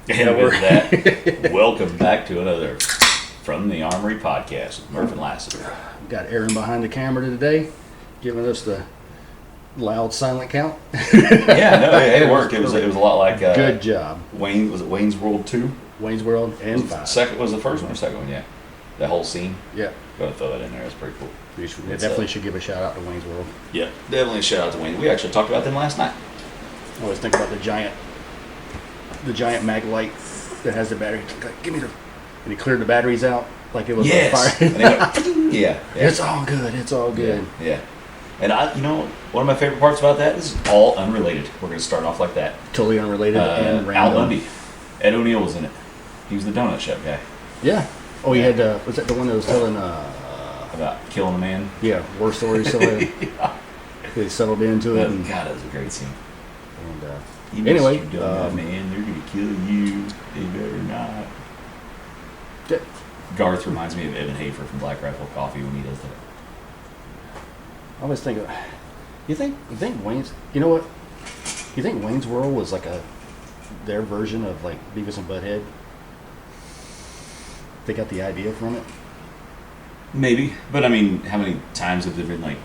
And with that, welcome back to another From the Armory podcast with Murph and Lassiter. We've got Aaron behind the camera today, giving us the loud silent count. It worked. It was a lot like good job. Wayne's World 2? Wayne's World and 5. Second was the first one or second one? Yeah, that whole scene. Yeah, gotta throw that in there. That's pretty cool. We definitely should give a shout out to Wayne's World. Yeah, definitely a shout out to Wayne. We actually talked about them last night. I always think about the giant mag light that has the battery. Give me the. And he cleared the batteries out like it was on fire. And they went, yeah. It's all good. It's all good. Yeah. And one of my favorite parts about that is all unrelated. We're going to start off like that. Totally unrelated and random. Al Bundy. Ed O'Neill was in it. He was the donut shop guy. Yeah. Oh, he had, was that the one that was telling, about killing a man? Yeah, war stories. So they settled into it. God, that was a great scene. And, anyway. You man, they're going to kill you. They better not. Yeah. Garth reminds me of Evan Hafer from Black Rifle Coffee when he does that. I always think, you think Wayne's, you know what? You think Wayne's World was like their version of like Beavis and Butthead? They got the idea from it? Maybe, but I mean, how many times have there been like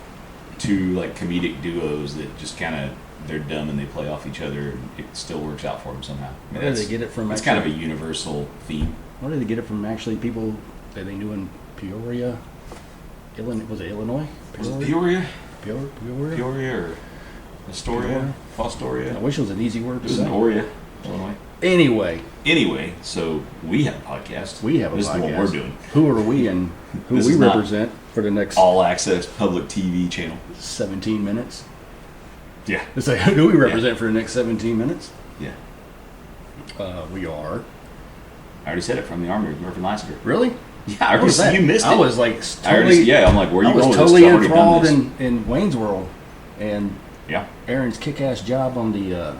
two like comedic duos that just kind of they're dumb and they play off each other and it still works out for them somehow? I mean, Where did they get it from? It's kind of a universal theme. Where did they get it from? Actually, people that they knew in Peoria, was it Illinois? Was it Peoria? Peoria or Astoria? Fostoria? I wish it was an easy word to say. It was in Oria, Illinois. Anyway, so we have a podcast. This is what we're doing. Who are we and who we represent for the next all access public TV channel? 17 minutes. Yeah. It's like, who do we represent for the next 17 minutes? Yeah. We are. I already said it, From the Armory with Murph and Lassiter. Really? Yeah, you missed it. I was like totally. I'm like, where are you going? I was totally enthralled in Wayne's World, and Aaron's kick-ass job on the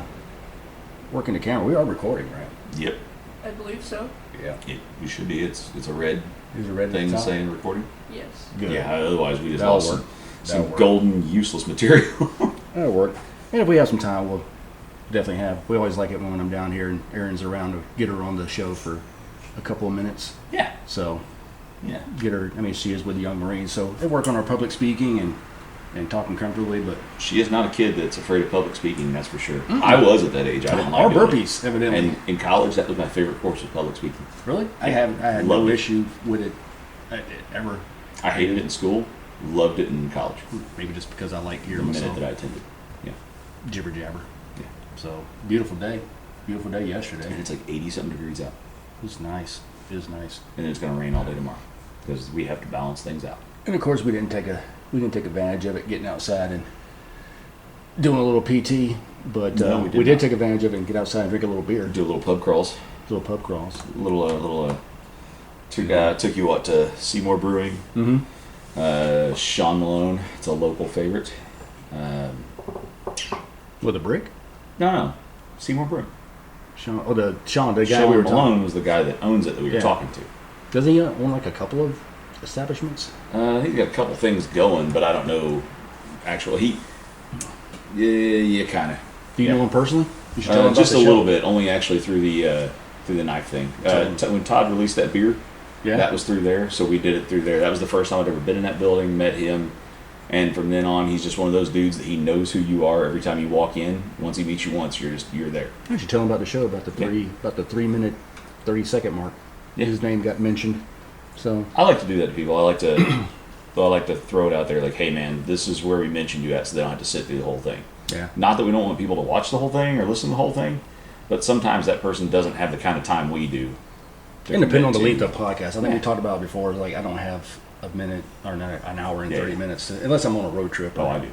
working the camera. We are recording, right? Yep. I believe so. Yeah. You should be. It's a red. There's a red thing saying recording. Yes. Good. Yeah. Otherwise, we just That'll lost work. some golden, useless material. That'll work. And if we have some time, we'll definitely have. We always like it when I'm down here and Erin's around to get her on the show for a couple of minutes. Yeah. So, yeah. Get her. I mean, she is with the Young Marines, so they work on our public speaking and talking comfortably. But she is not a kid that's afraid of public speaking. That's for sure. Mm-hmm. I was at that age. I didn't like burpees, evidently. And in college, that was my favorite course of public speaking. Really? Yeah. I had no issue with it ever. I hated it in school. Loved it in college. Maybe just because I like hearing the minute myself. that I attended. Yeah. Jibber jabber. Yeah. So beautiful day. Beautiful day yesterday. And it's like 80-something degrees out. It's nice. It is nice. And it's going to rain all day tomorrow because we have to balance things out. And of course, we didn't take advantage of it getting outside and doing a little PT, but we did take advantage of it and get outside and drink a little beer. Do a little pub crawls. Took you to Seymour Brewing. Mm-hmm. Sean Malone, it's a local favorite. With a brick? No, Seymour Brewing. Sean, the guy Sean we were Malone was the guy that owns it that we were talking to. Doesn't he own like a couple of establishments? I think he's got a couple things going, but I don't know. Actually, yeah, kind of. Do you know him personally? You should tell him about just the a show. little bit, only actually through the knife thing. When Todd released that beer, that was through there, so we did it through there. That was the first time I'd ever been in that building, met him, and from then on, he's just one of those dudes that he knows who you are every time you walk in. Once he meets you once, you're there. You should tell him about the show, about the 3-minute, 30-second mark. Yeah. His name got mentioned. So I like to do that to people. I like to throw it out there, like, hey man, this is where we mentioned you at, so they don't have to sit through the whole thing. Yeah. Not that we don't want people to watch the whole thing or listen to the whole thing, but sometimes that person doesn't have the kind of time we do. And depending on the length of the podcast, I think we talked about it before. Like, I don't have a minute or an hour and 30 minutes unless I'm on a road trip. Oh, I do.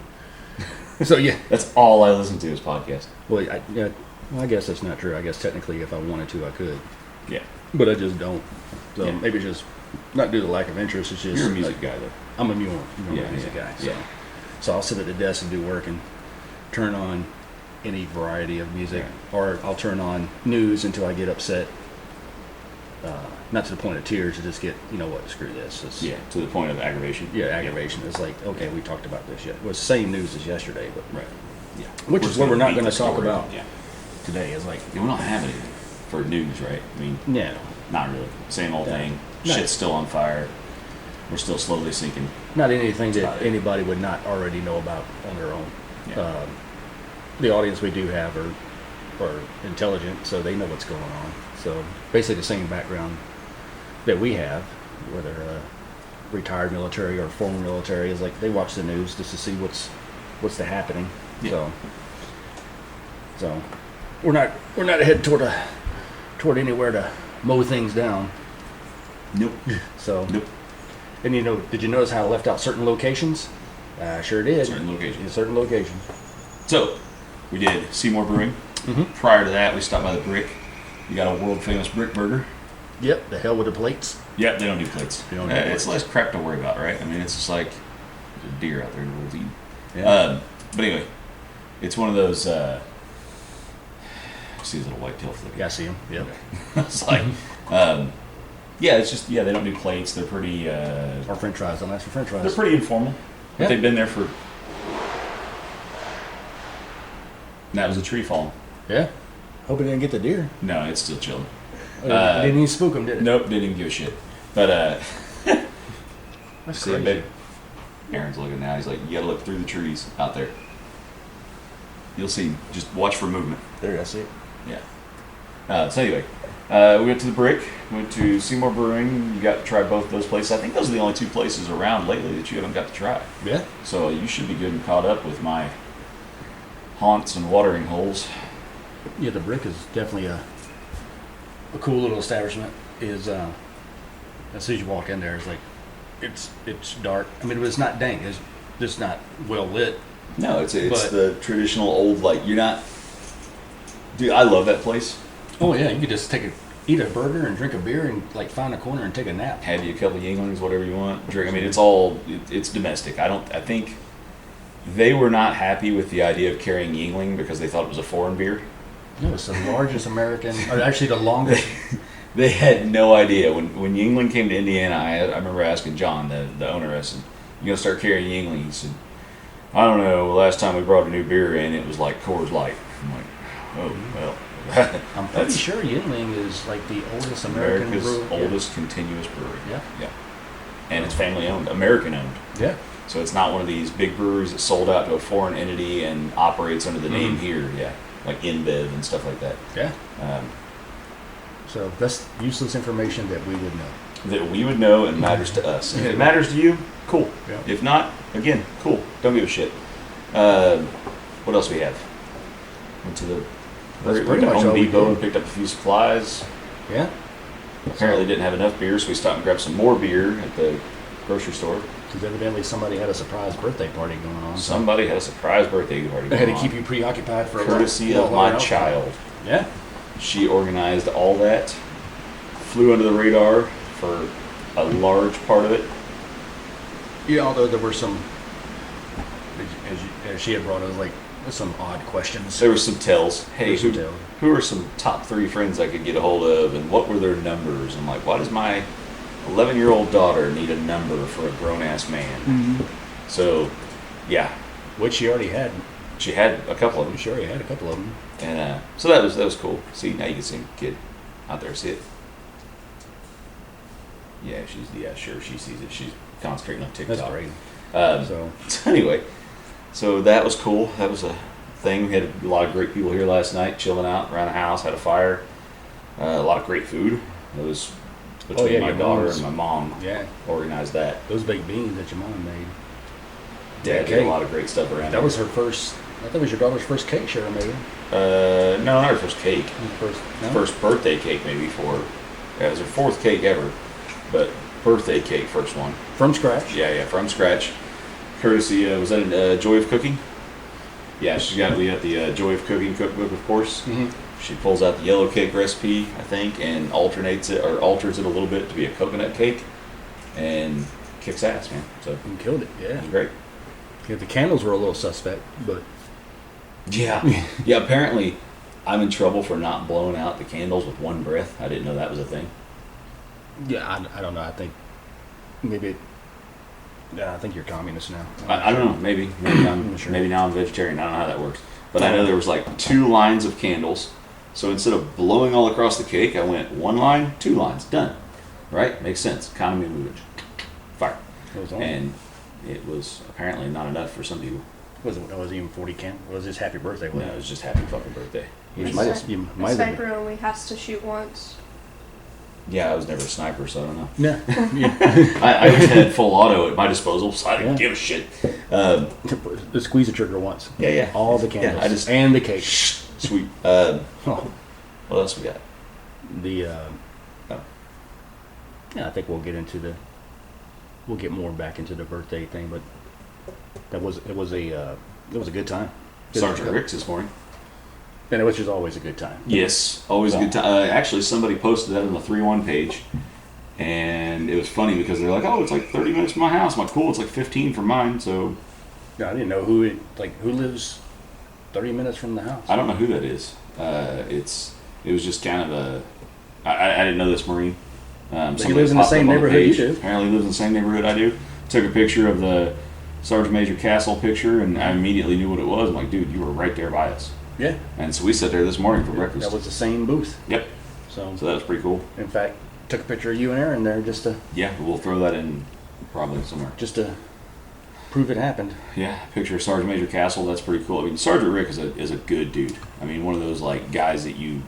So yeah, that's all I listen to is podcasts. Well, I guess that's not true. I guess technically, if I wanted to, I could. Yeah. But I just don't. So maybe it's just not due to lack of interest. It's just you're a music guy though. I'm a music guy. So I'll sit at the desk and do work and turn on any variety of music, or I'll turn on news until I get upset. Not to the point of tears, to just get, you know what, screw this. To the point of aggravation. Yeah, aggravation. It's like, okay, we talked about this yet. It was the same news as yesterday, but right. Yeah. Which is what we're not going to talk about today. Is like we don't have anything. for news, right? I mean, no, not really. Same old thing. No. Shit's still on fire. We're still slowly sinking. Not anything that anybody would not already know about on their own. Yeah. The audience we do have are intelligent, so they know what's going on. So basically the same background that we have, whether retired military or former military, is like they watch the news just to see what's happening. Yeah. So we're not headed toward anywhere to mow things down. Nope. So Nope. And did you notice how I left out certain locations? Sure did. Certain locations. In certain locations. So, we did Seymour Brewing. Mm-hmm. Prior to that, we stopped by the Brick. You got a world famous Brick Burger. Yep, the hell with the plates. Yep, they don't do plates. They don't do it's plates. less crap to worry about, right? I mean, it's just like there's a deer out there in the woods eating. Yeah. But anyway, it's one of those. See his little white tail flipping. Yeah, I see them. Yep. It's like, yeah, it's just they don't do plates. They're pretty. Or French fries. Don't ask for French fries. They're pretty informal. But Yeah. they've been there for. And that was a tree falling. Yeah. Hope it didn't get the deer. No, it's still chilling. Didn't even spook them, did it? Nope, didn't even give a shit. But That's see, crazy. babe, Aaron's looking now. He's like, you gotta look through the trees out there. You'll see. Just watch for movement. There, I see it. Yeah. So anyway, we went to the Brick. Went to Seymour Brewing. You got to try both those places. I think those are the only two places around lately that you haven't got to try. Yeah. So you should be good and caught up with my haunts and watering holes. Yeah, the Brick is definitely a cool little establishment. Is as soon as you walk in there, it's like it's dark. I mean, it's not dank. It's just not well lit. No, it's But- the traditional old, like, you're not. Dude, I love that place. Oh yeah, you could just eat a burger and drink a beer and like find a corner and take a nap. Have you a couple of Yinglings, whatever you want. Drink. I mean, it's domestic. I think they were not happy with the idea of carrying Yingling because they thought it was a foreign beer. No, it's the largest American, or actually the longest. They had no idea. When Yingling came to Indiana, I remember asking John, the owner, I said, "You gonna start carrying Yingling?" He said, "I don't know. Last time we brought a new beer in, it was like Coors Light." I'm like, "Oh well." I'm pretty sure Yuengling is like the oldest American America's brewery. oldest continuous brewery. Yeah. Yeah. And it's family owned, American owned. Yeah. So it's not one of these big breweries that sold out to a foreign entity and operates under the name here. Yeah. Like InBev and stuff like that. Yeah. Um, So that's useless information that we would know. that we would know and matters to us. If it matters to you, cool. Yeah. If not, again, cool. Don't give a shit. What else we have? Went to the That's went pretty to much Home all we Depot did. and picked up a few supplies. Yeah. Apparently didn't have enough beer, so we stopped and grabbed some more beer at the grocery store. Because evidently somebody had a surprise birthday party going on. Somebody had a surprise birthday party They had going to keep on. you preoccupied for Courtesy a of my child. Yeah. She organized all that, flew under the radar for a large part of it. Yeah, although there were some, as she had brought up, like some odd questions. There were some tells. Hey, There's some tells. who are some top 3 friends I could get a hold of, and what were their numbers? And like, why does my 11-year-old daughter need a number for a grown-ass man? Mm-hmm. So, yeah, Which she already had. she had a couple of them. She already had a couple of them. And so that was cool. See, now you can see a kid out there. See it? Yeah, sure, she sees it. She's concentrating on TikTok. That's great. So anyway, so that was cool. That was a thing. We had a lot of great people here last night, chilling out around the house. Had a fire. A lot of great food. It was between my your daughter mom's- and my mom. Yeah. Organized that. Those baked beans that your mom made. Dad did a lot of great stuff around. That was her first. I thought it was your daughter's first cake she ever made. No, not her first cake. No? First birthday cake, maybe for. Yeah, it was her 4th cake ever, but birthday cake, first one. From scratch. Yeah, from scratch. Courtesy, was that a Joy of Cooking? Yeah, we got the Joy of Cooking cookbook, of course. Mm-hmm. She pulls out the yellow cake recipe, I think, and alters it a little bit to be a coconut cake, and kicks ass, man. So And killed it. it Yeah. was great. Yeah. The candles were a little suspect, but Yeah, yeah. Apparently, I'm in trouble for not blowing out the candles with one breath. I didn't know that was a thing. yeah, I don't know. I think maybe. Yeah, I think you're communist now. I don't know. Maybe I'm sure. maybe now I'm vegetarian. I don't know how that works. But I know there was like 2 lines of candles, So instead of blowing all across the cake, I went 1 line, 2 lines, done. Right? Makes sense. Economy of movage. Fire. And it was apparently not enough for some people. Was it even 40 cans? It was just happy birthday? No, it was just happy fucking birthday. A sniper only has to shoot once. Yeah, I was never a sniper, so I don't know. Yeah. I always had full auto at my disposal, so I didn't give a shit. Squeeze the trigger once. Yeah. All the candles. And the cake. Sweet. What else we got? I think we'll get more back into the birthday thing, but it was a good time. Sergeant Rick's this morning. And which is always a good time. Yes, always a good time. Actually, somebody posted that on the 3-1 page, and it was funny because they're like, "Oh, it's like 30 minutes from my house." I'm like, "Cool, it's like 15 from mine." So, yeah, I didn't know who lives 30 minutes from the house. I don't know who that is. It was just kind of I didn't know this Marine. He lives in the same neighborhood you do. Apparently, lives in the same neighborhood I do. Took a picture of the Sergeant Major Castle picture, and I immediately knew what it was. I'm like, "Dude, you were right there by us." Yeah. And so we sat there this morning for breakfast. That was the same booth. Yep. So that was pretty cool. In fact, took a picture of you and Aaron there just to... Yeah, we'll throw that in probably somewhere. Just to prove it happened. Yeah, picture of Sergeant Major Castle, that's pretty cool. I mean, Sergeant Rick is a good dude. I mean, one of those like guys that you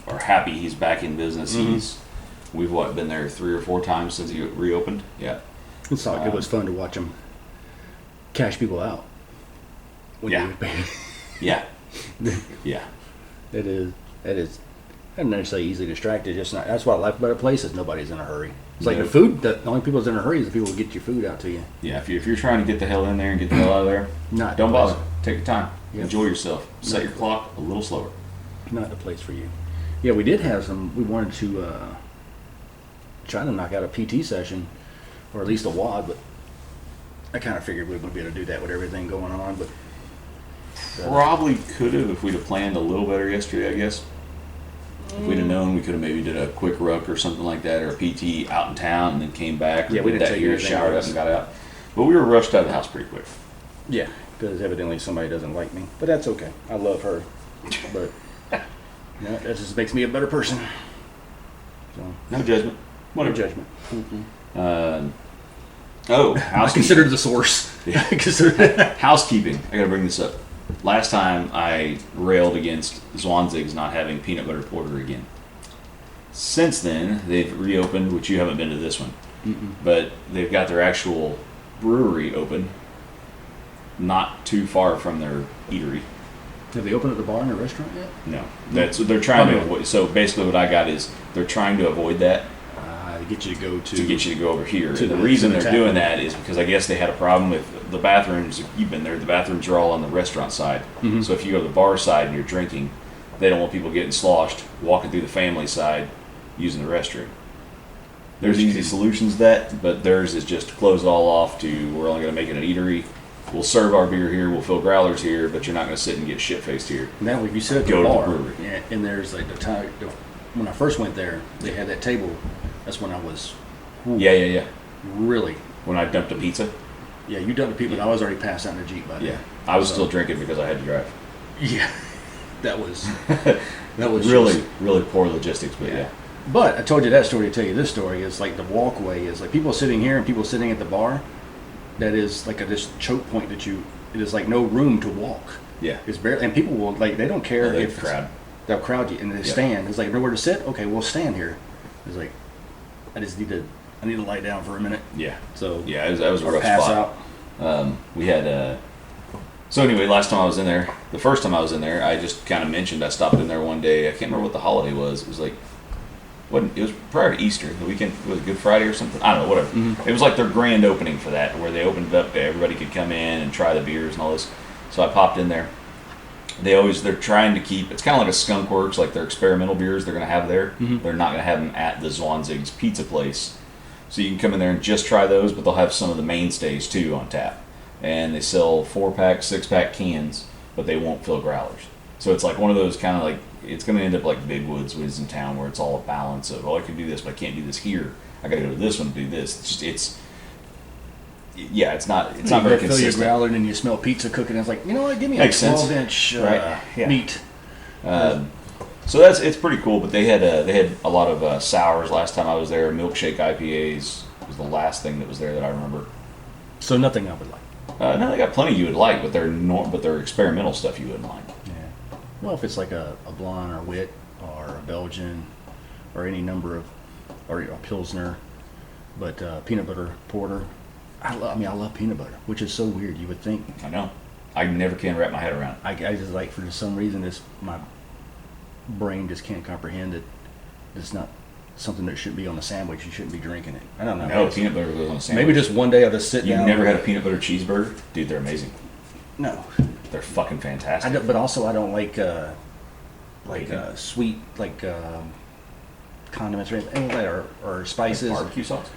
are happy he's back in business. Mm-hmm. We've been there 3 or 4 times since he reopened. Yeah. It's like it was fun to watch him cash people out. Yeah. Yeah. It is not necessarily easily distracted. Just not. That's what I like about a place is nobody's in a hurry. It's like the food. The only people that's in a hurry is the people who get your food out to you. Yeah, if you're trying to get the hell in there and get the hell out of there, don't bother. Take your time. Yep. Enjoy yourself. Set your clock a little slower. Not the place for you. Yeah, we did have some. We wanted to try to knock out a PT session, or at least a WOD, but I kind of figured we wouldn't be able to do that with everything going on. But probably could have if we'd have planned a little better yesterday, I guess. If we'd have known, we could have maybe did a quick ruck or something like that, or a PT out in town and then came back. Yeah, we didn't take here, showered up and got out. But we were rushed out of the house pretty quick. Yeah, because evidently somebody doesn't like me. But that's okay. I love her. But that just makes me a better person. So no judgment. No judgment. Housekeeping. I consider the source. Yeah. Housekeeping. I got to bring this up. Last time I railed against Zwanzig's not having peanut butter porter again. Since then, they've reopened, which you haven't been to this one, but they've got their actual brewery open, not too far from their eatery. Have they opened at the bar and the restaurant yet? No, they're trying to avoid. So basically, what I got is they're trying to avoid that. To get you to go over here. And the reason they're doing that is because I guess they had a problem with the bathrooms. You've been there. The bathrooms are all on the restaurant side. Mm-hmm. So if you go to the bar side and you're drinking, they don't want people getting sloshed walking through the family side using the restroom. There's easy solutions to that, but theirs is just to close it all off to we're only going to make it an eatery. We'll serve our beer here. We'll fill growlers here, but you're not going to sit and get shit-faced here. Now, if you sit at the bar, and there's like the time when I first went there, they had that table. That's when I was. Yeah. Really? When I dumped a pizza? Yeah, you dumped a pizza, but I was already passed out in the Jeep by then. Yeah. I was still drinking because I had to drive. Yeah. That was really, really poor logistics, but yeah. But I told you that story to tell you this story is like the walkway is like people sitting here and people sitting at the bar. That is like this choke point that it is like no room to walk. Yeah. It's barely, and people will like, they don't care if they'll crowd you and they stand. It's like nowhere to sit. Okay, we'll stand here. It's like, I need to lie down for a minute. Yeah. So yeah, that was a rough pass spot. Out. We had. So anyway, last time I was in there, the first time I was in there, I just kind of mentioned I stopped in there one day. I can't remember what the holiday was. It was like, it was prior to Easter. The weekend was Good Friday or something. I don't know, whatever. Mm-hmm. It was like their grand opening for that, where they opened it up. Everybody could come in and try the beers and all this. So I popped in there. They're trying to keep, it's kind of like a Skunk Works, like their experimental beers they're going to have there. Mm-hmm. They're not going to have them at the Zwanzig's pizza place. So you can come in there and just try those, but they'll have some of the mainstays too on tap. And they sell 4-pack, 6-pack cans, but they won't fill growlers. So it's like one of those kind of like, it's going to end up like Big Woods was in town, where it's all a balance of, I can do this, but I can't do this here. I got to go to this one to do this. It's not very consistent. You fill your growler and then you smell pizza cooking. And it's like, you know what? Give me a 12-inch meat. So it's pretty cool. But they had a lot of sours last time I was there. Milkshake IPAs was the last thing that was there that I remember. So nothing I would like. No, they got plenty you would like, but they're experimental stuff you wouldn't like. Yeah. Well, if it's like a blonde or wit or a Belgian or any number of, or a Pilsner, but peanut butter porter. I love peanut butter, which is so weird. You would think. I know. I never can wrap my head around it. I just like, for some reason, my brain just can't comprehend it. It's not something that should be on a sandwich. You shouldn't be drinking it. I don't know. No, peanut butter goes on a sandwich. Maybe just one day I'll just sit down. You've never had a peanut butter cheeseburger? Dude, they're amazing. No. They're fucking fantastic. But also I don't like sweet, condiments or anything, or spices. Like barbecue sauce?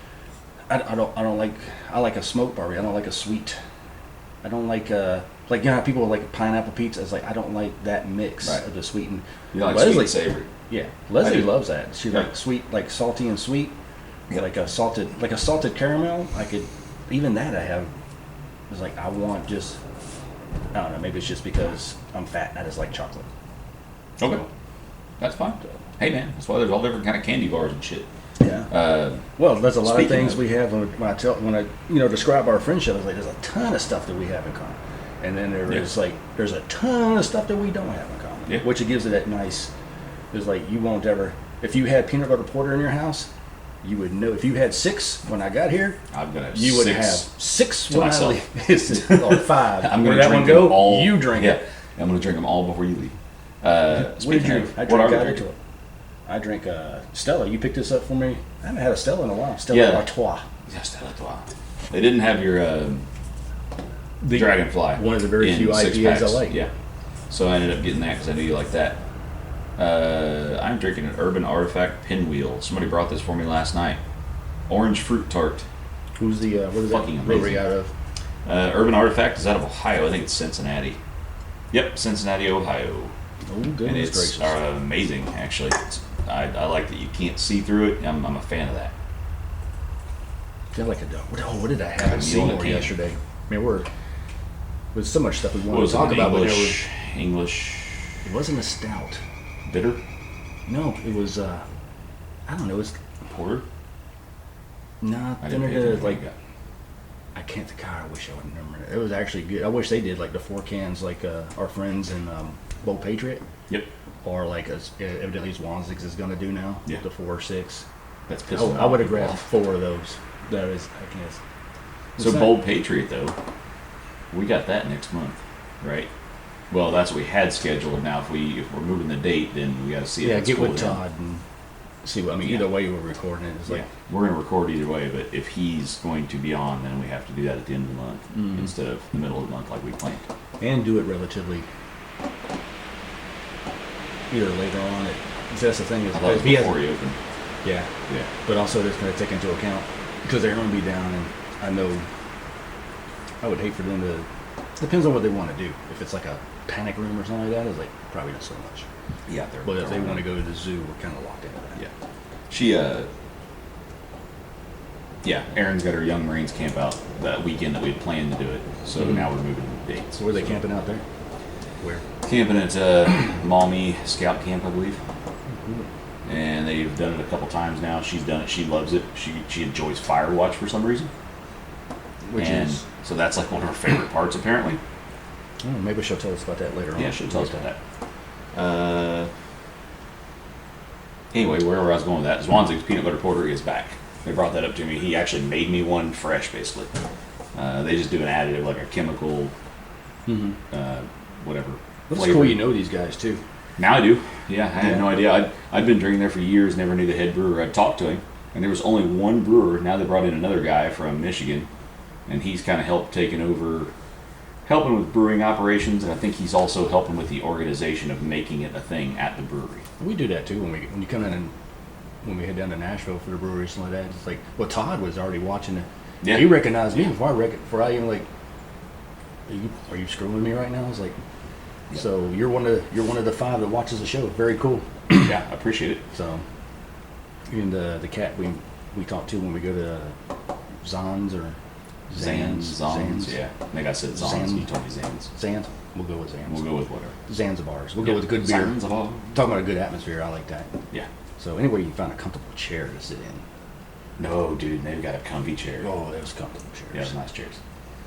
I don't like. I like a smoked barbecue. I don't like a sweet. I don't like how people like pineapple pizza. It's like I don't like that mix of the sweet and. You like sweet and savory? Yeah, Leslie loves that. She like sweet, like salty and sweet. Yeah. Like a salted caramel. I could even that I have. It's like I want just. I don't know. Maybe it's just because I'm fat and I just like chocolate. Okay, that's fine. Hey man, that's why there's all different kind of candy bars and shit. Yeah. Well, there's a lot of things we have when I describe our friendship. It's like there's a ton of stuff that we have in common, and then there's a ton of stuff that we don't have in common. Yeah. Which it gives it that nice. It's like you won't ever. If you had peanut butter porter in your house, you would know. If you had 6 when I got here, I'm gonna have you would 6 have 6 to when myself. I leave. Or 5. I'm Where gonna that drink one go. them all. You drink it. I'm gonna drink them all before you leave. What did you? I drink I drink Stella. You picked this up for me. I haven't had a Stella in a while. Stella Artois. Yeah, Stella Artois. They didn't have your the Dragonfly. One of the very few IPAs I like. Yeah. So I ended up getting that because I knew you liked that. I'm drinking an Urban Artifact Pinwheel. Somebody brought this for me last night. Orange fruit tart. Who's the what is fucking that brewery out of? Urban Artifact is out of Ohio. I think it's Cincinnati. Yep, Cincinnati, Ohio. Oh, goodness and it's amazing, actually. I like that you can't see through it. I'm a fan of that. I feel like a dog. What did I have in Seymour yesterday? I mean, with so much stuff we wanted to talk about. English. It wasn't a stout. Bitter? No, it was. I don't know. It was porter. No, then it had like. I can't think. God, I wish I would remember it. It was actually good. I wish they did like the 4 cans, like our friends in Bold Patriot. Yep. Or like evidently Swanzig's is gonna do now. Yeah. The 4 or 6. That's pissing I would have grabbed 4 of those. That is, I guess. So Bold Patriot though, we got that next month, right? Well, that's what we had scheduled. Now, if we're moving the date, then we got to see. Yeah, get with Todd and see what. I mean, either way, we're recording it. It's like we're going to record either way. But if he's going to be on, then we have to do that at the end of the month instead of the middle of the month like we planned. And do it relatively either later on. That's the thing is before you open. Yeah. But also, it's going to take into account because they're going to be down, and I know I would hate for them to. Depends on what they want to do. If it's like a panic room or something like that, it's like probably not so much. Yeah, but if they want to go to the zoo, we're kind of locked into that. Yeah. She Erin's got her Young Marines camp out that weekend that we had planned to do it. So now we're moving the dates. So where are they camping out there? Where? Camping at Maumee Scout Camp, I believe. And they've done it a couple times now. She's done it. She loves it. She enjoys Firewatch for some reason. So that's like one of her favorite parts, apparently. Oh, maybe she'll tell us about that later on. Yeah, she'll tell us about that. Anyway, wherever I was going with that, Swanzig's Peanut Butter Porter is back. They brought that up to me. He actually made me one fresh, basically. They just do an additive, like a chemical, whatever. That's cool you know these guys, too. Now I do. Yeah, I had no idea. I'd been drinking there for years, never knew the head brewer. I'd talked to him, and there was only one brewer. Now they brought in another guy from Michigan, and he's kind of helping with brewing operations, and I think he's also helping with the organization of making it a thing at the brewery. We do that too when you come in and when we head down to Nashville for the brewery or something like that. It's like, well, Todd was already watching it. Yeah. He recognized me before I even like. Are you screwing with me right now? I was like, so you're one of the 5 that watches the show. Very cool. Yeah, I appreciate it. So, and the cat we talk to when we go to Zans or Zans. Yeah. I think I said Zans. You told me Zans. Zans. We'll go with Zanzibar. We'll go with whatever. Zanzibars. We'll go with good beer. Zanzibar. Talking about a good atmosphere, I like that. Yeah. So anywhere you can find a comfortable chair to sit in. No, dude, they've got a comfy chair. Oh, those comfortable chairs. Yeah, nice chairs.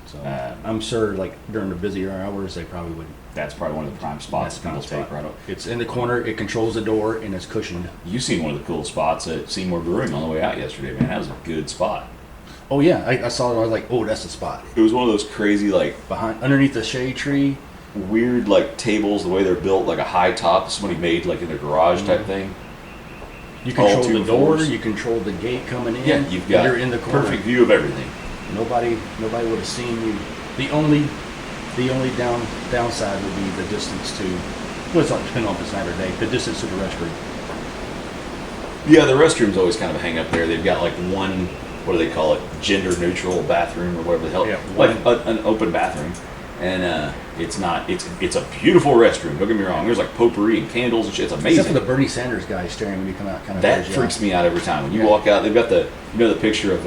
So I'm sure, like during the busier hours, they probably would. That's probably one of the prime spots people take right up. It's in the corner. It controls the door, and it's cushioned. You seen one of the cool spots at Seymour Brewing on the way out yesterday, man. That was a good spot. Oh yeah, I saw it. I was like, oh, that's the spot. It was one of those crazy, like underneath the shade tree. Weird, like tables, the way they're built, like a high top somebody made, like in a garage type thing. You control the door. You control the gate coming in. Yeah, you've got you're in the corner. Perfect view of everything. Nobody would have seen you. The only downside would be the distance to. Well, it's not depending on if it's night or day. The distance to the restroom. Yeah, the restroom's always kind of a hang up there. They've got like one, what do they call it, gender neutral bathroom or whatever the hell. Yeah, like an open bathroom, and it's not. It's a beautiful restroom. Don't get me wrong. There's like potpourri and candles and shit. It's amazing. Except for the Bernie Sanders guy staring when you come out. Kind of that freaks me out every time. When you walk out, they've got the the picture of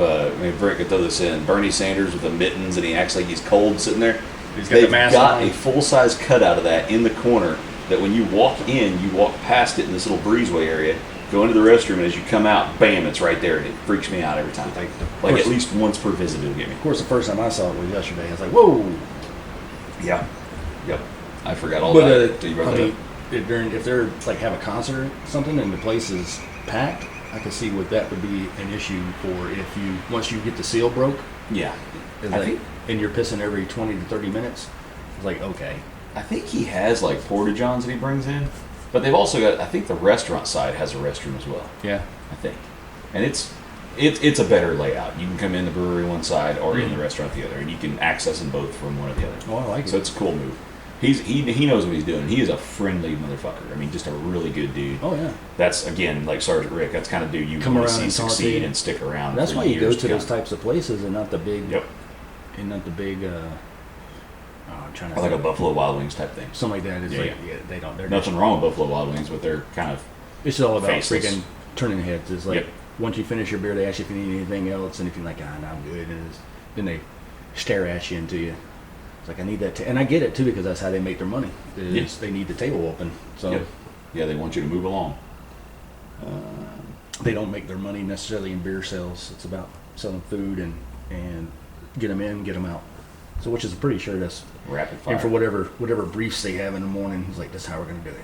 Brent could throw this in. Bernie Sanders with the mittens and he acts like he's cold sitting there. They've got a full size cutout of that in the corner. That when you walk in, you walk past it in this little breezeway area. Go into the restroom, and as you come out, bam, it's right there, and it freaks me out every time. Like at least once per visit it'll get me. Of course, the first time I saw it was yesterday. I was like, whoa. Yeah. Yep. I forgot all about it. If they're like have a concert or something and the place is packed, I can see what that would be an issue for if you once you get the seal broke. Yeah. And you're pissing every 20 to 30 minutes. It's like, okay. I think he has like porta-johns that he brings in. But they've also got, I think the restaurant side has a restroom as well. Yeah. I think. And it's a better layout. You can come in the brewery one side or in the restaurant the other, and you can access them both from one or the other. Oh, I like it. So it's a cool move. He knows what he's doing. He is a friendly motherfucker. I mean, just a really good dude. Oh, yeah. That's, again, like Sergeant Rick, that's kind of dude you want to see succeed and stick around. That's why you go to those types of places and not the big... Yep. And not the big... I'm trying to like a Buffalo Wild Wings type thing. Something like that. It's they don't. They're nothing wrong with Buffalo Wild Wings, but they're kind of. It's all about faceless. Freaking turning heads. It's like once you finish your beer, they ask you if you need anything else, and if you're like, no, I'm good, and then they stare at you until you. It's like I need that, and I get it too because that's how they make their money. They need the table open. So yeah, they want you to move along. They don't make their money necessarily in beer sales. It's about selling food and get them in, get them out. So, which is pretty sure that's rapid fire. And for whatever briefs they have in the morning, it's like, this is how we're going to do it.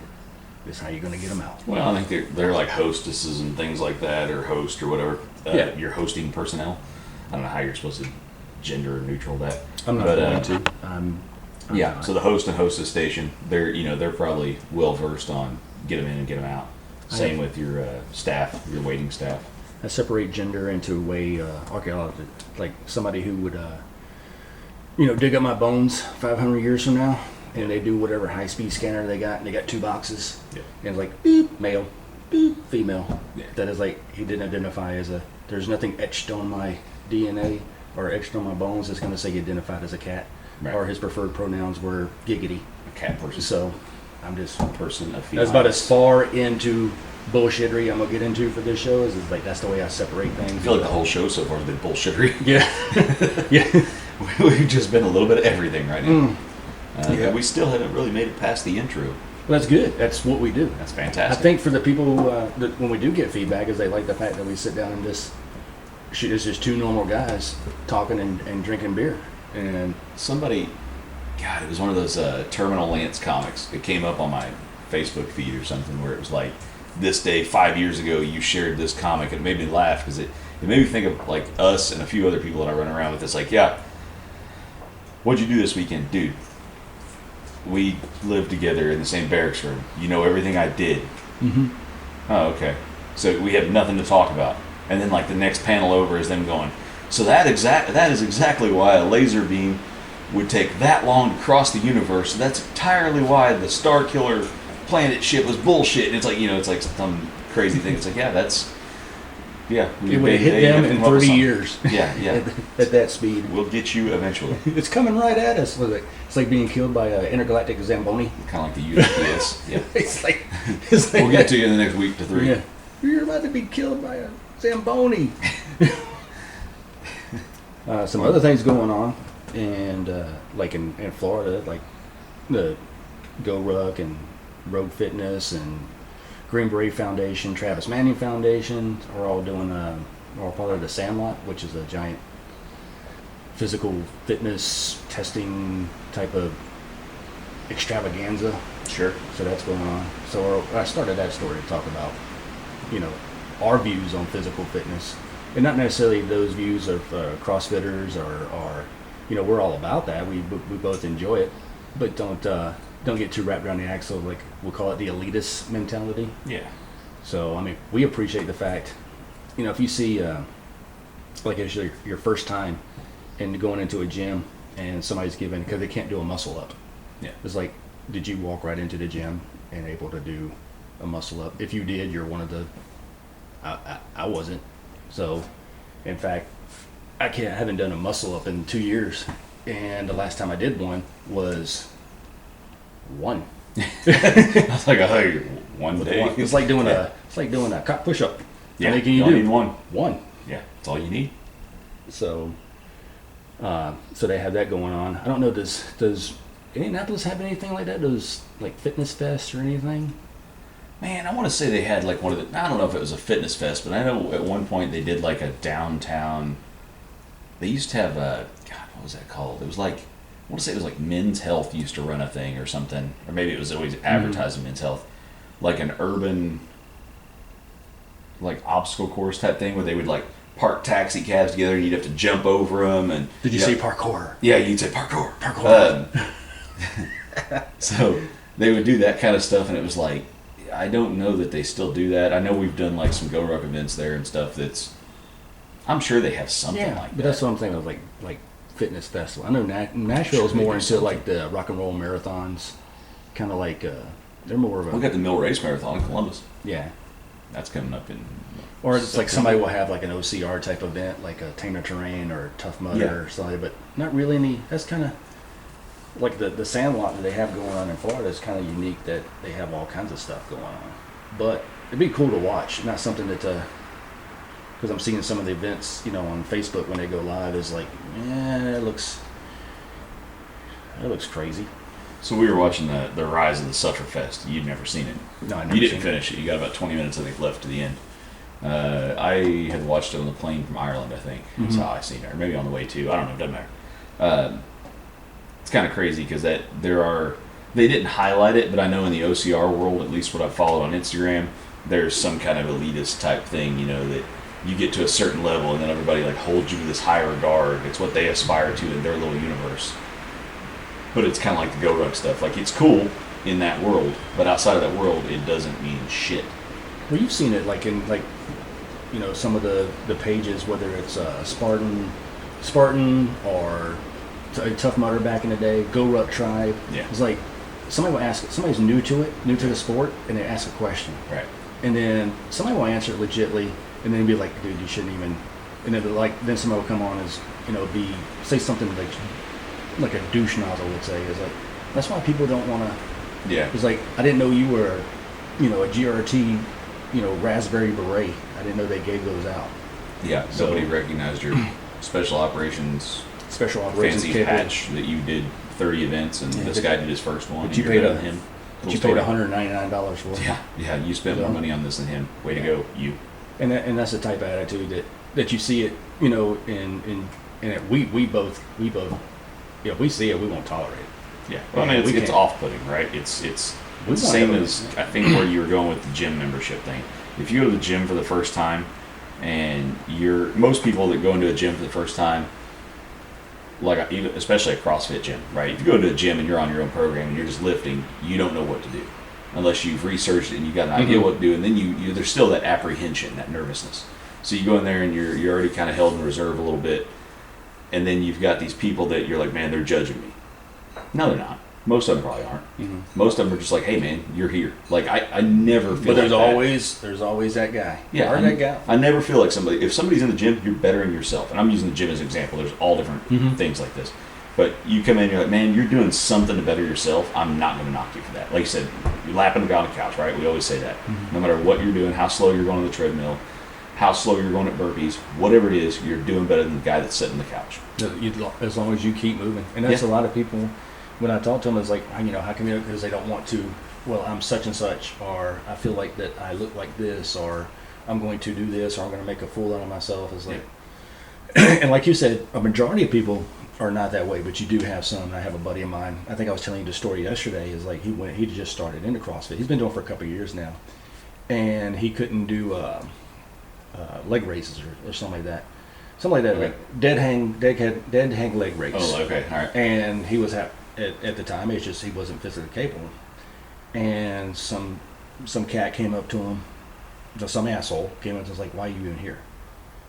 This is how you're going to get them out. Well, I think they're like hostesses and things like that, or host or whatever. You're hosting personnel. I don't know how you're supposed to gender neutral that. I'm not going to. I'm so the host and hostess station, they're probably well versed on get them in and get them out. Same with your staff, your waiting staff. I separate gender into a way archaeology, like somebody who would. Dig up my bones 500 years from now, and they do whatever high-speed scanner they got, and they got 2 boxes, and it's like, beep, male, beep, female. Yeah. That is like, he didn't identify as there's nothing etched on my DNA or etched on my bones that's going to say he identified as a cat, or his preferred pronouns were giggity. A cat person. So, I'm just... person, a female. That's about as far into bullshittery I'm going to get into for this show, is like, that's the way I separate things. I feel like the whole show so far has been bullshittery. Yeah. Yeah. We've just been a little bit of everything right now. We still haven't really made it past the intro. Well, that's good. That's what we do. That's fantastic. I think for the people that when we do get feedback, is they like the fact that we sit down and it's just 2 normal guys talking and drinking beer. And somebody, God, it was one of those Terminal Lance comics. It came up on my Facebook feed or something where it was like, this day 5 years ago you shared this comic, and it made me laugh because it made me think of like us and a few other people that I run around with. It's like, what'd you do this weekend? Dude, we lived together in the same barracks room. You know everything I did. Mm-hmm. Oh, okay. So we have nothing to talk about. And then like the next panel over is them going, so that is exactly why a laser beam would take that long to cross the universe. That's entirely why the Star Killer planet ship was bullshit. And it's like, it's like some crazy thing. It's like, it would hit them in 30 years. Yeah. At that speed. We'll get you eventually. It's coming right at us. It's like being killed by an intergalactic Zamboni. Kind of like the USPS. Yeah. It's like we'll get to you in the next week to 3. Yeah. You're about to be killed by a Zamboni. Some other things going on, and like in Florida, like the Go Ruck and Rogue Fitness and Green Beret Foundation, Travis Manning Foundation are all doing are part of the Sandlot, which is a giant physical fitness testing type of extravaganza. Sure. So that's going on. So I started that story to talk about, our views on physical fitness, and not necessarily those views of CrossFitters or we're all about that. We both enjoy it, but don't get too wrapped around the axle. Like we'll call it the elitist mentality. Yeah. So we appreciate the fact, if you see like it's your first time and going into a gym and somebody's giving because they can't do a muscle up. Yeah. It's like, did you walk right into the gym and able to do a muscle up? If you did, you're one of the. I wasn't. So, in fact, I haven't done a muscle up in 2 years, and the last time I did one was one. I was like, one day. It's like doing a cock push up. Yeah. How many can you only do? need one. One. Yeah. That's all you need. So they have that going on. I don't know. Does Indianapolis have anything like that? Does like Fitness Fest or anything? Man, I want to say they had like one of the. I don't know if it was a fitness fest, but I know at one point they did like a downtown. They used to have a. God, what was that called? It was like. I want to say it was like Men's Health used to run a thing or something, or maybe it was always advertising Men's Health, like an urban, like obstacle course type thing where they would like park taxi cabs together and you'd have to jump over them. And did you say parkour? Yeah, you'd say parkour. So they would do that kind of stuff, and it was like, I don't know that they still do that. I know we've done like some Go Ruck events there and stuff. I'm sure they have something like that. But that's what I'm thinking of, like fitness festival. I know Nashville is more into like the rock and roll marathons, kind of like they're more of a. We got the Mill Race Marathon in Columbus. Yeah, that's coming up in. Or it's like somebody will have like an OCR type event, like a Tamer Terrain or Tough Mudder or something, but not really any. That's kind of like the Sandlot that they have going on in Florida is kind of unique that they have all kinds of stuff going on. But it'd be cool to watch, not something that. Because I'm seeing some of the events, on Facebook when they go live is like, it looks crazy. So we were watching the rise of the Sufferfest. You'd never seen it. No, I never. You didn't finish it. You got about 20 minutes, I think, left to the end. I had watched it on the plane from Ireland, I think. That's how I seen it. Or maybe on the way too. I don't know. It doesn't matter. It's kind of crazy because they didn't highlight it, but I know in the OCR world, at least what I followed on Instagram, there's some kind of elitist type thing, that you get to a certain level and then everybody like holds you to this high regard. It's what they aspire to in their little universe. But it's kind of like the Go Ruck stuff. Like, it's cool in that world, but outside of that world, it doesn't mean shit. Well, you've seen it like in some of the pages, whether it's Spartan or Tough Mudder back in the day, Go Ruck Tribe. Yeah. It's like somebody's new to the sport, and they ask a question. Right. And then somebody will answer it legitly, and then be like, dude, you shouldn't even. And then somebody will come on as say something like a douche nozzle would say. Is like, that's why people don't want to. Yeah. It's like, I didn't know you were, a GRT, Raspberry Beret. I didn't know they gave those out. Yeah. So, nobody recognized your special operations fancy capable. patch that you did 30 events, and this guy did his first one. But you paid $199 for. Yeah. You spent more money on this than him. Way to go, you. And that's the type of attitude that you see it, in we both, if we see it, we won't tolerate it. Yeah. Well, I mean, it's off-putting, right? It's the same as, I think, where you were going with the gym membership thing. If you go to the gym for the first time, and most people that go into a gym for the first time, like especially a CrossFit gym, right? If you go to a gym and you're on your own program and you're just lifting, you don't know what to do unless you've researched it and you've got an idea what to do, and then there's still that apprehension, that nervousness. So you go in there and you're already kind of held in reserve a little bit, and then you've got these people that you're like, man, they're judging me. No, they're not. Most of them probably aren't. Mm-hmm. Most of them are just like, hey, man, you're here. Like, I never feel. But there's always that guy. Yeah, that guy. I never feel like if somebody's in the gym, you're bettering yourself. And I'm using the gym as an example. There's all different things like this. But you come in, you're like, man, you're doing something to better yourself. I'm not going to knock you for that. Like you said, you're lapping the guy on the couch, right? We always say that. Mm-hmm. No matter what you're doing, how slow you're going on the treadmill, how slow you're going at burpees, whatever it is, you're doing better than the guy that's sitting on the couch. As long as you keep moving. And that's a lot of people. when I talk to them, it's like, how come you? Because they don't want to. Well, I'm such and such, or I feel like that I look like this, or I'm going to do this, or I'm going to make a fool out of myself. It's like, and like you said, a majority of people are not that way, but you do have some. I have a buddy of mine. I think I was telling you the story yesterday. Is like he just started into CrossFit. He's been doing it for a couple of years now, and he couldn't do leg raises or something like that. Something like that, Okay. like dead hang leg raise. Oh, okay, all right. And he was at the time. It's just he wasn't physically capable. And some cat came up to him, some asshole came up and was like, "Why are you even here?"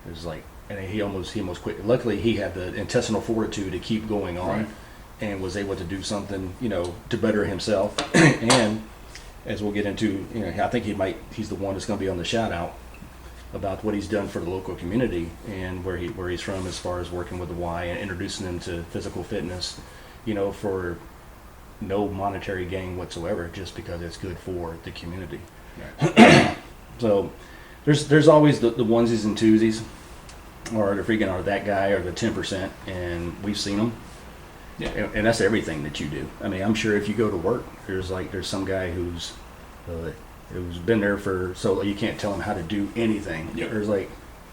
It was like, and he almost quit. Luckily, he had the intestinal fortitude to keep going on, Right. and was able to do something, to better himself. And as we'll get into, I think he's the one that's going to be on the shout out about what he's done for the local community and where he's from as far as working with the Y and introducing them to physical fitness, for no monetary gain whatsoever, just because it's good for the community. Right. So there's always the onesies and twosies, or the freaking or that guy or the 10%, and we've seen them. Yeah. And that's everything that you do. I mean, I'm sure if you go to work, there's some guy who's been there so you can't tell him how to do anything. Yep. There's like,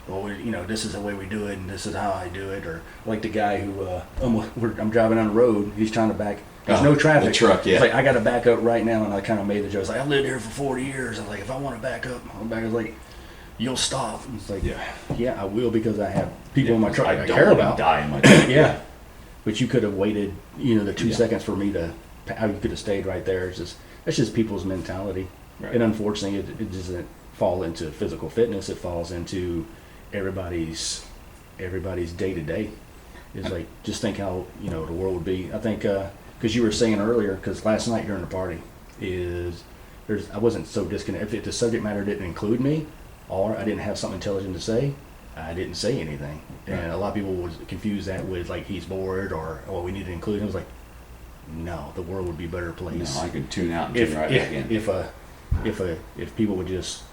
well, this is the way we do it, and this is how I do it. Or like the guy who I'm driving on the road, he's trying to back. There's no traffic. The truck, yeah. It's like, I got to back up right now, and I kind of made the joke. It's like, I've lived here for 40 years. I was like, if I want to back up, I'll back. It's like, you'll stop. And it's like, yeah, I will, because I have people in my truck I don't care want about. to die in my truck. Yeah. But you could have waited, the 2 seconds for me to. You could have stayed right there. That's just people's mentality. Right. And unfortunately, it doesn't fall into physical fitness. It falls into everybody's day to day. It's like, just think how the world would be. I think because you were saying earlier, because last night during the party I wasn't so disconnected. If the subject matter didn't include me, or I didn't have something intelligent to say, I didn't say anything. Right. And a lot of people would confuse that with like he's bored or we need to include him. I was like, no, the world would be a better place. No, I could tune out and tune right back in. If people would just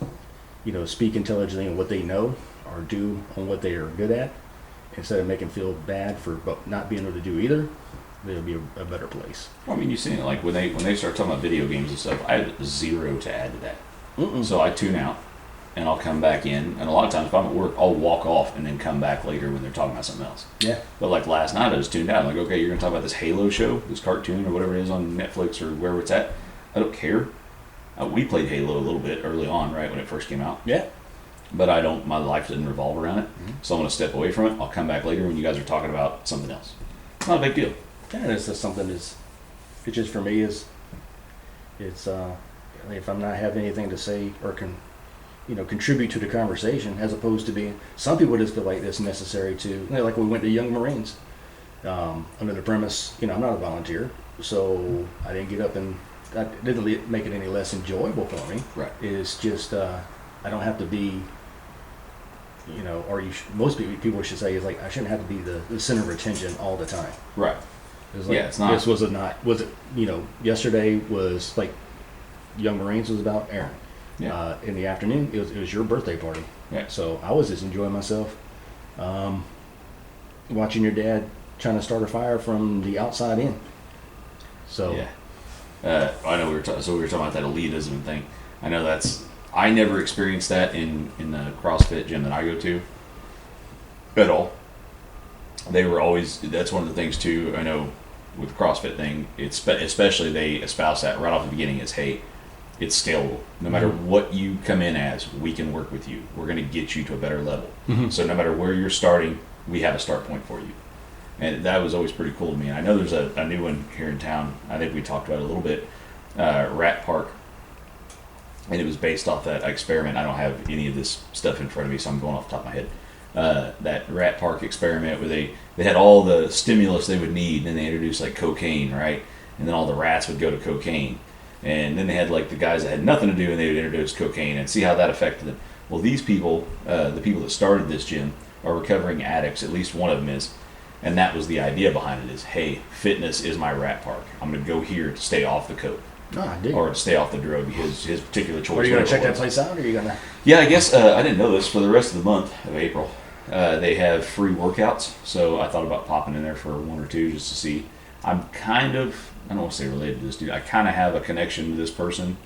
speak intelligently on what they know or do on what they are good at, instead of making feel bad for not being able to do either, it'll be a better place. Well, I mean, you've seen it. Like when they start talking about video games and stuff, I have zero to add to that. Mm-mm. So I tune out and I'll come back in. And a lot of times if I'm at work, I'll walk off and then come back later when they're talking about something else. Yeah. But like last night, I was tuned out. I'm like, okay, you're going to talk about this Halo show, this cartoon or whatever it is on Netflix or wherever it's at. I don't care. We played Halo a little bit early on, right, when it first came out. Yeah. But my life doesn't revolve around it. Mm-hmm. So I'm going to step away from it. I'll come back later when you guys are talking about something else. It's not a big deal. Yeah, it's just something it's just for me it's if I'm not having anything to say or contribute to the conversation, as opposed to being, some people just feel like it's necessary to, like when we went to Young Marines, under the premise, I'm not a volunteer, so I didn't get up and that didn't make it any less enjoyable for me. Right. It's just I don't have to be, or most people should say is like, I shouldn't have to be the center of attention all the time. Right. It was like, it's not. This was yesterday was like Young Marines was about Aaron. Yeah. In the afternoon, it was your birthday party. Yeah. So I was just enjoying myself, watching your dad trying to start a fire from the outside in. So yeah. I know we were talking about that elitism thing. I know I never experienced that in the CrossFit gym that I go to at all. They were always, that's one of the things too, I know with the CrossFit thing, it's especially they espouse that right off the beginning is, hey, it's scalable. No matter what you come in as, we can work with you. We're going to get you to a better level. Mm-hmm. So no matter where you're starting, we have a start point for you. And that was always pretty cool to me. And I know there's a new one here in town. I think we talked about it a little bit. Rat Park. And it was based off that experiment. I don't have any of this stuff in front of me, so I'm going off the top of my head. That Rat Park experiment where they had all the stimulus they would need, and then they introduced like cocaine, right? And then all the rats would go to cocaine. And then they had like the guys that had nothing to do, and they would introduce cocaine and see how that affected them. Well, these people, the people that started this gym, are recovering addicts. At least one of them is. And that was the idea behind it is, hey, fitness is my Rat Park. I'm going to go here to stay off the coke. Oh, I dig. Or to stay off the drug, his particular choice. Are you going to check that place out, or are you going to? Yeah, I guess I didn't know this. For the rest of the month of April, they have free workouts. So I thought about popping in there for one or two just to see. I'm kind of, I don't want to say related to this dude. I kind of have a connection to this person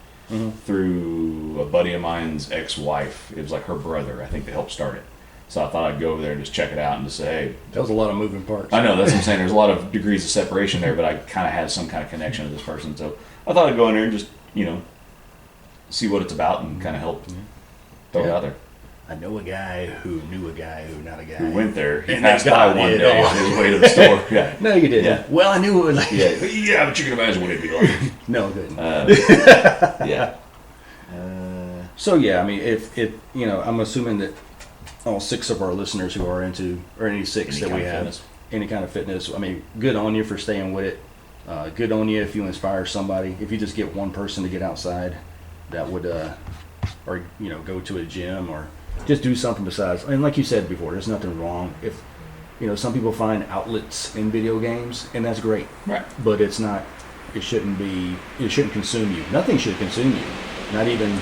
through a buddy of mine's ex-wife. It was like her brother. I think they helped start it. So I thought I'd go over there and just check it out and just say, hey. That was a lot of moving parts. I know, that's what I'm saying. There's a lot of degrees of separation there, but I kind of have some kind of connection to this person. So I thought I'd go in there and just, see what it's about and kind of help throw it out there. I know a guy who knew a guy who not a guy. Who went there. He passed by one day on his way to the store. Yeah. No, you didn't. Yeah. Well, I knew it was like... Yeah, but you can imagine what it'd be like. No, I couldn't. Yeah. So, yeah, I mean, if I'm assuming that all 6 of our listeners who are into, or any 6 that we have, any kind of fitness, I mean, good on you for staying with it. Good on you if you inspire somebody. If you just get one person to get outside, that would, or, go to a gym or just do something besides. And like you said before, there's nothing wrong. If, some people find outlets in video games, and that's great. Right. But it shouldn't consume you. Nothing should consume you. Not even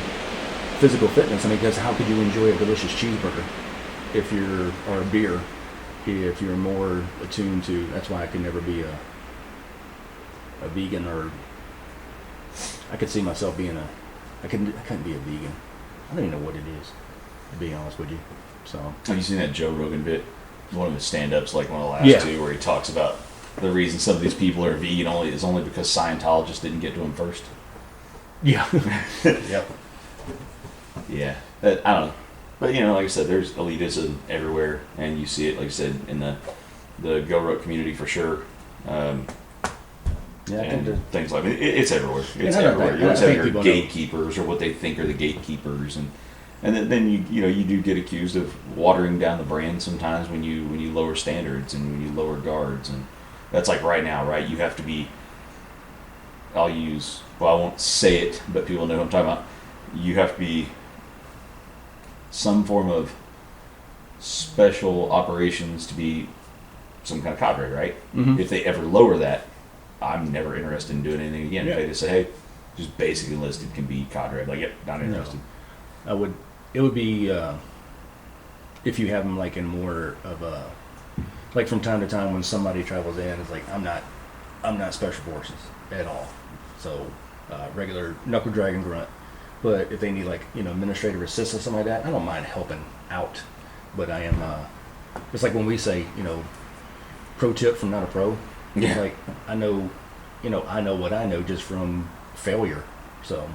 physical fitness. I mean, because how could you enjoy a delicious cheeseburger or a beer if you're more attuned to? That's why I could never be a vegan, or I could see myself being I couldn't be a vegan. I don't even know what it is, to be honest with you. So have you seen that Joe Rogan bit? One of his stand-ups, like one of the last 2, where he talks about the reason some of these people are vegan is only because Scientologists didn't get to him first. Yeah. Yep. Yeah. I don't know. But, like I said, there's elitism everywhere, and you see it, like I said, in the GoRuck community for sure. And things like that. It's everywhere. It's everywhere. You always have your gatekeepers or what they think are the gatekeepers, and then you do get accused of watering down the brand sometimes when you lower standards and when you lower guards, and that's like right now, right? You have to be. I won't say it, but people know what I'm talking about. You have to be some form of special operations to be some kind of cadre, right? Mm-hmm. If they ever lower that, I'm never interested in doing anything again. Yeah. If they just say, hey, just basic enlisted can be cadre, I'm like, yep, not interested. No. It would be if you have them like in more of a, like from time to time when somebody travels in, it's like I'm not special forces at all. So regular knuckle drag grunt. But if they need like administrative assistance, something like that, I don't mind helping out. But I am. It's like when we say pro tip from not a pro. Yeah. It's like I know what I know just from failure. So.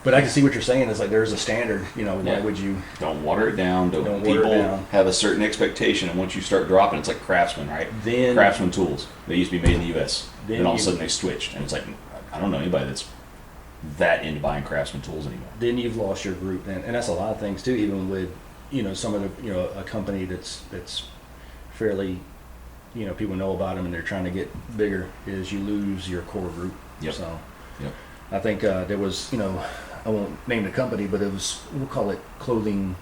But I can see what you're saying. It's like there's a standard, why would you... Don't water it down. People have a certain expectation, and once you start dropping, it's like Craftsman, right? Then Craftsman tools. They used to be made in the U.S. Then all of a sudden they switched, and it's like, I don't know anybody that's that into buying Craftsman tools anymore. Then you've lost your group, and that's a lot of things, too, even with, some of the, a company that's fairly, people know about them and they're trying to get bigger, is you lose your core group. Yep. So yep. I think there was, I won't name the company, but it was, we'll call it clothing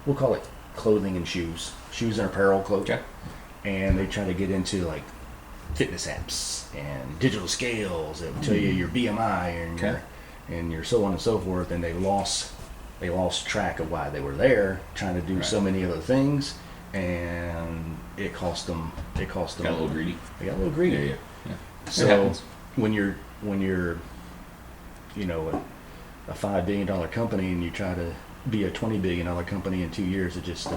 and shoes and apparel clothing. Okay. And they try to get into like fitness apps and digital scales that will tell you your BMI and your so on and so forth. And they lost track of why they were there, trying to do so many other things, and it cost them. Got a little greedy. They got a little greedy. Yeah. So when you're a $5 billion company and you try to be a $20 billion company in 2 years, it just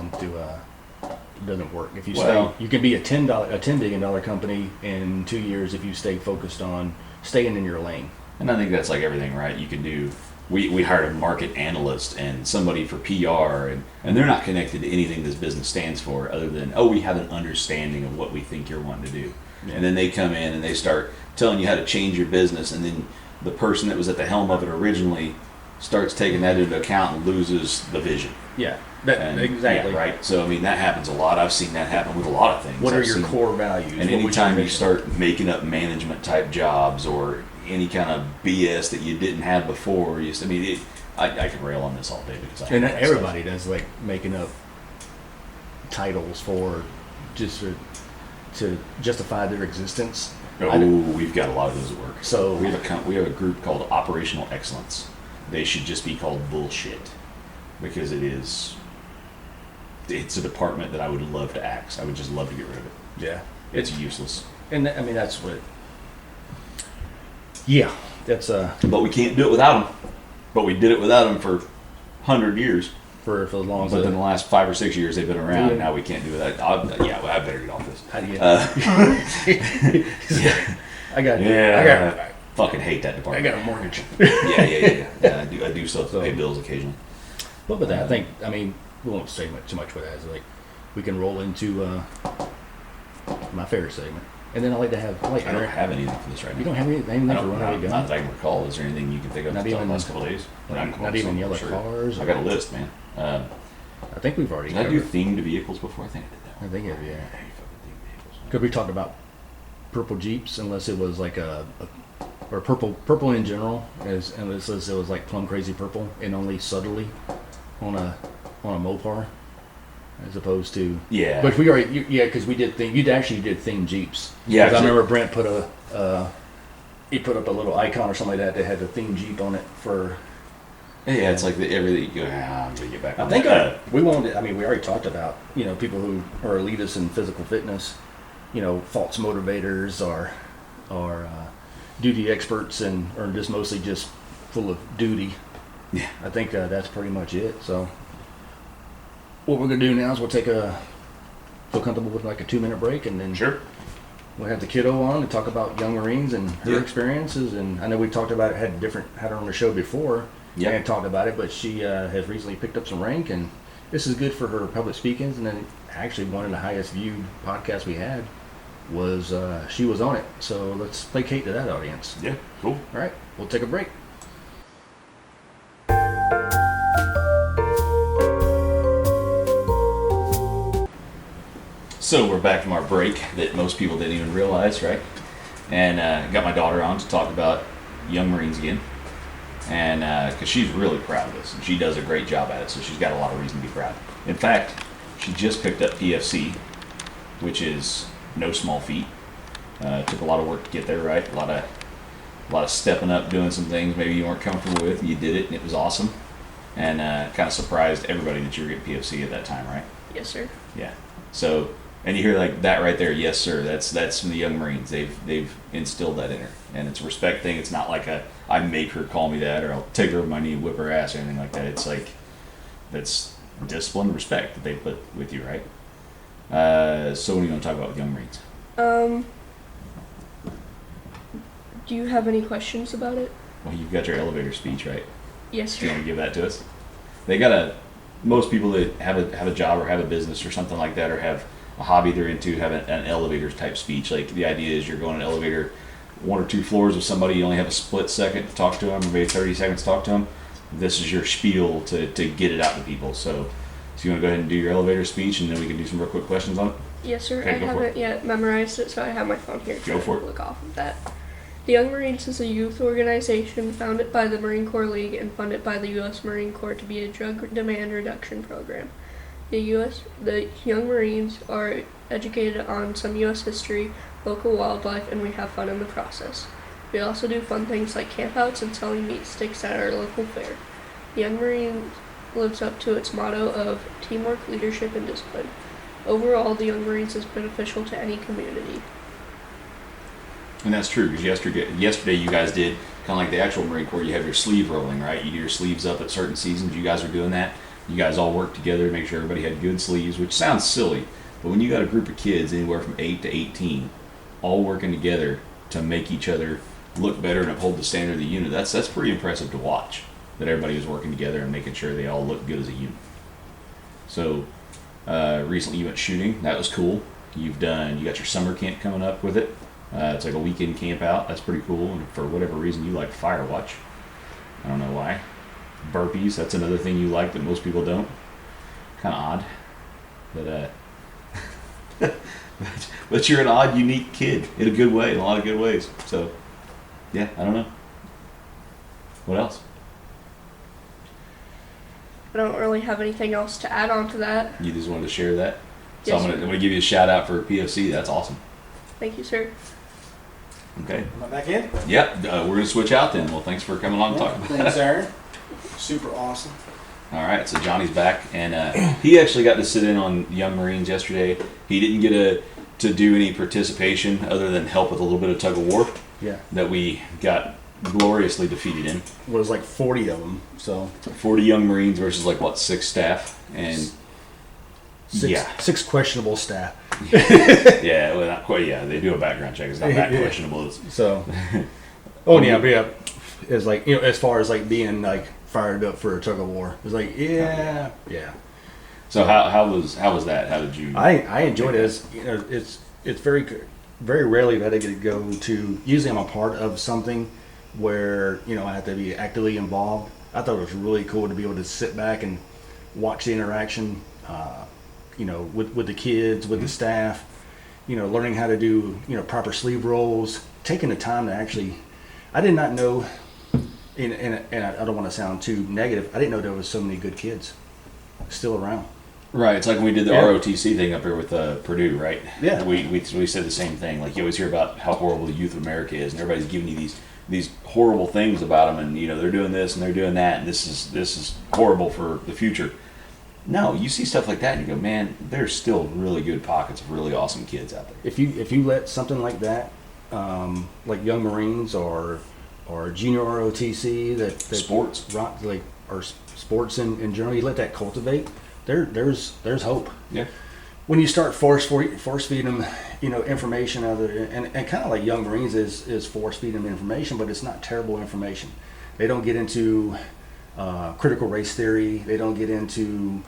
doesn't work. If you you can be a $10 billion company in 2 years if you stay focused on staying in your lane. And I think that's like everything, right? You can do. We hired a market analyst and somebody for PR, and they're not connected to anything this business stands for other than, we have an understanding of what we think you're wanting to do. Yeah. And then they come in and they start telling you how to change your business, and then the person that was at the helm of it originally starts taking that into account and loses the vision. Yeah, exactly. Yeah, right. So I mean, that happens a lot. I've seen that happen with a lot of things. What are your core values? And anytime you start making up management type jobs or any kind of BS that you didn't have before, I can rail on this all day because everybody does, like making up titles for just to justify their existence. We've got a lot of those at work. So we have a group called Operational Excellence. They should just be called bullshit because it's a department that I would love to axe. I would just love to get rid of it. Yeah, it's useless. And I mean, that's what. Yeah, that's But we can't do it without them. But we did it without them for 100 years. For as long as. But in the last 5 or 6 years they've been around. Now we can't do it without. I better get off this. How do you? I fucking hate that department. I got a mortgage. Yeah. I do still have to pay bills occasionally. But with that, I think, I mean, we won't say too much with that. It's like we can roll into my favorite segment, and then I like to have. I don't have anything for this right now. You don't have anything for runaway gun? Not that I can recall. Is there anything you can think of Not the even last couple of days? Not even yellow cars. I got a list, man. I think we've already. Did I do themed vehicles before? I think I did that. I think it, yeah. Because we talked about purple Jeeps, unless it was like or purple in general, unless it was like plum crazy purple and only subtly on a Mopar, as opposed to But we already because we did you actually did themed Jeeps. Yeah, I remember Brent put he put up a little icon or something like that had a themed Jeep on it for. Yeah, it's like everything. I'm gonna get back. I think we wanted. I mean, we already talked about people who are elitists in physical fitness, false motivators or duty experts or just mostly just full of duty. Yeah, I think that's pretty much it. So what we're gonna do now is we'll feel comfortable with like a 2-minute break, and then we'll have the kiddo on to talk about Young Marines and her experiences. And I know we talked about it, had her on the show before. Yeah, and talked about it, but she has recently picked up some rank, and this is good for her public speaking. And then actually one of the highest viewed podcasts we had was she was on it. So let's placate to that audience. Yeah, cool. All right, we'll take a break. So we're back from our break that most people didn't even realize, right? And got my daughter on to talk about Young Marines again. And because she's really proud of this, and she does a great job at it, so she's got a lot of reason to be proud. In fact, she just picked up PFC, which is no small feat. Took a lot of work to get there, right? A lot of stepping up, doing some things maybe you weren't comfortable with, and you did it, and it was awesome. And kind of surprised everybody that you were getting PFC at that time, right? Yes, sir. Yeah. So, and you hear like that right there, yes, sir. That's from the Young Marines. They've instilled that in her, and it's a respect thing. It's not like I make her call me that, or I'll take her over my knee and whip her ass or anything like that. It's like that's discipline and respect that they put with you, right? So what are you going to talk about with Young Marines? Do you have any questions about it? Well, you've got your elevator speech, right? Yes, sir. Do you want to give that to us? Most people that have a job or have a business or something like that, or have a hobby they're into, have an elevator type speech. Like the idea is you're going in an elevator 1 or 2 floors with somebody, you only have a split second to talk to them, or maybe 30 seconds to talk to them. This is your spiel to get it out to people. So you want to go ahead and do your elevator speech, and then we can do some real quick questions on it? Yes, sir. Okay, I haven't yet memorized it, so I have my phone here. Go for it. Look off of that. The Young Marines is a youth organization founded by the Marine Corps League and funded by the U.S. Marine Corps to be a drug demand reduction program. The Young Marines are educated on some U.S. history, local wildlife, and we have fun in the process. We also do fun things like campouts and selling meat sticks at our local fair. The Young Marines lives up to its motto of teamwork, leadership, and discipline. Overall, the Young Marines is beneficial to any community. And that's true, because yesterday you guys did kind of like the actual Marine Corps. You have your sleeve rolling, right? You do your sleeves up at certain seasons. You guys are doing that. You guys all worked together to make sure everybody had good sleeves, which sounds silly, but when you got a group of kids anywhere from 8 to 18 all working together to make each other look better and uphold the standard of the unit, that's pretty impressive to watch, that everybody was working together and making sure they all look good as a unit. So recently you went shooting. That was cool. You got your summer camp coming up with it. It's like a weekend camp out. That's pretty cool. And for whatever reason you like Firewatch. I don't know why. Burpees, that's another thing you like that most people don't. Kind of odd. But but you're an odd, unique kid in a good way, in a lot of good ways. So, yeah, I don't know. What else? I don't really have anything else to add on to that. You just wanted to share that? So Yes, I'm going to give you a shout out for PFC. That's awesome. Thank you, sir. Okay. Am I back in? Yep. We're going to switch out then. Well, thanks for coming along and talking about Thanks, that. Aaron. Super awesome. All right, so Johnny's back, and he actually got to sit in on Young Marines yesterday. He didn't get to do any participation other than help with a little bit of tug of war. Yeah. That we got gloriously defeated in. Well, it was like 40 of them. So 40 young Marines versus 6 staff and six questionable staff. Yeah, well, not quite. Yeah, they do a background check. It's not that questionable. So, it's like, as far as like being like fired up for a tug of war, it's like yeah. So how was that? How did you? I enjoyed it. As it's very rarely that I get to go to. Usually, I'm a part of something where I have to be actively involved. I thought it was really cool to be able to sit back and watch the interaction. With the kids, with the staff, learning how to do, proper sleeve rolls, taking the time to actually, I did not know, and I don't want to sound too negative, I didn't know there was so many good kids still around. Right, it's like when we did the ROTC thing up here with Purdue, right? Yeah. We said the same thing. Like, you always hear about how horrible the youth of America is, and everybody's giving you these horrible things about them, and they're doing this and they're doing that, and this is horrible for the future. No, you see stuff like that and you go, man, there's still really good pockets of really awesome kids out there. If you let something like that, like Young Marines or Junior ROTC, that sports, or sports in general, you let that cultivate, there's hope. Yeah. When you start force feeding them, information other and kind of like Young Marines is force feeding them information, but it's not terrible information. They don't get into critical race theory. They don't get into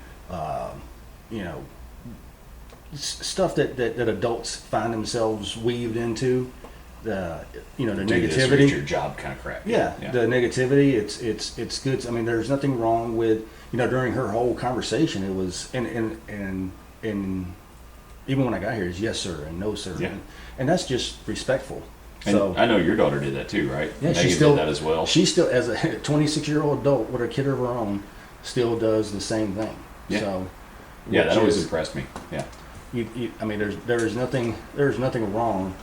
stuff that adults find themselves weaved into. The negativity. This your job kind of crap. Yeah, the negativity. It's good. I mean, there's nothing wrong with during her whole conversation. It was and even when I got here, it's yes sir and no sir, and that's just respectful. And so I know your daughter did that too, right? Yeah, Megan she still did that as well. She still, as a 26-year-old adult with a kid of her own, still does the same thing. Yeah. So, that always impressed me. Yeah. I mean, there's nothing wrong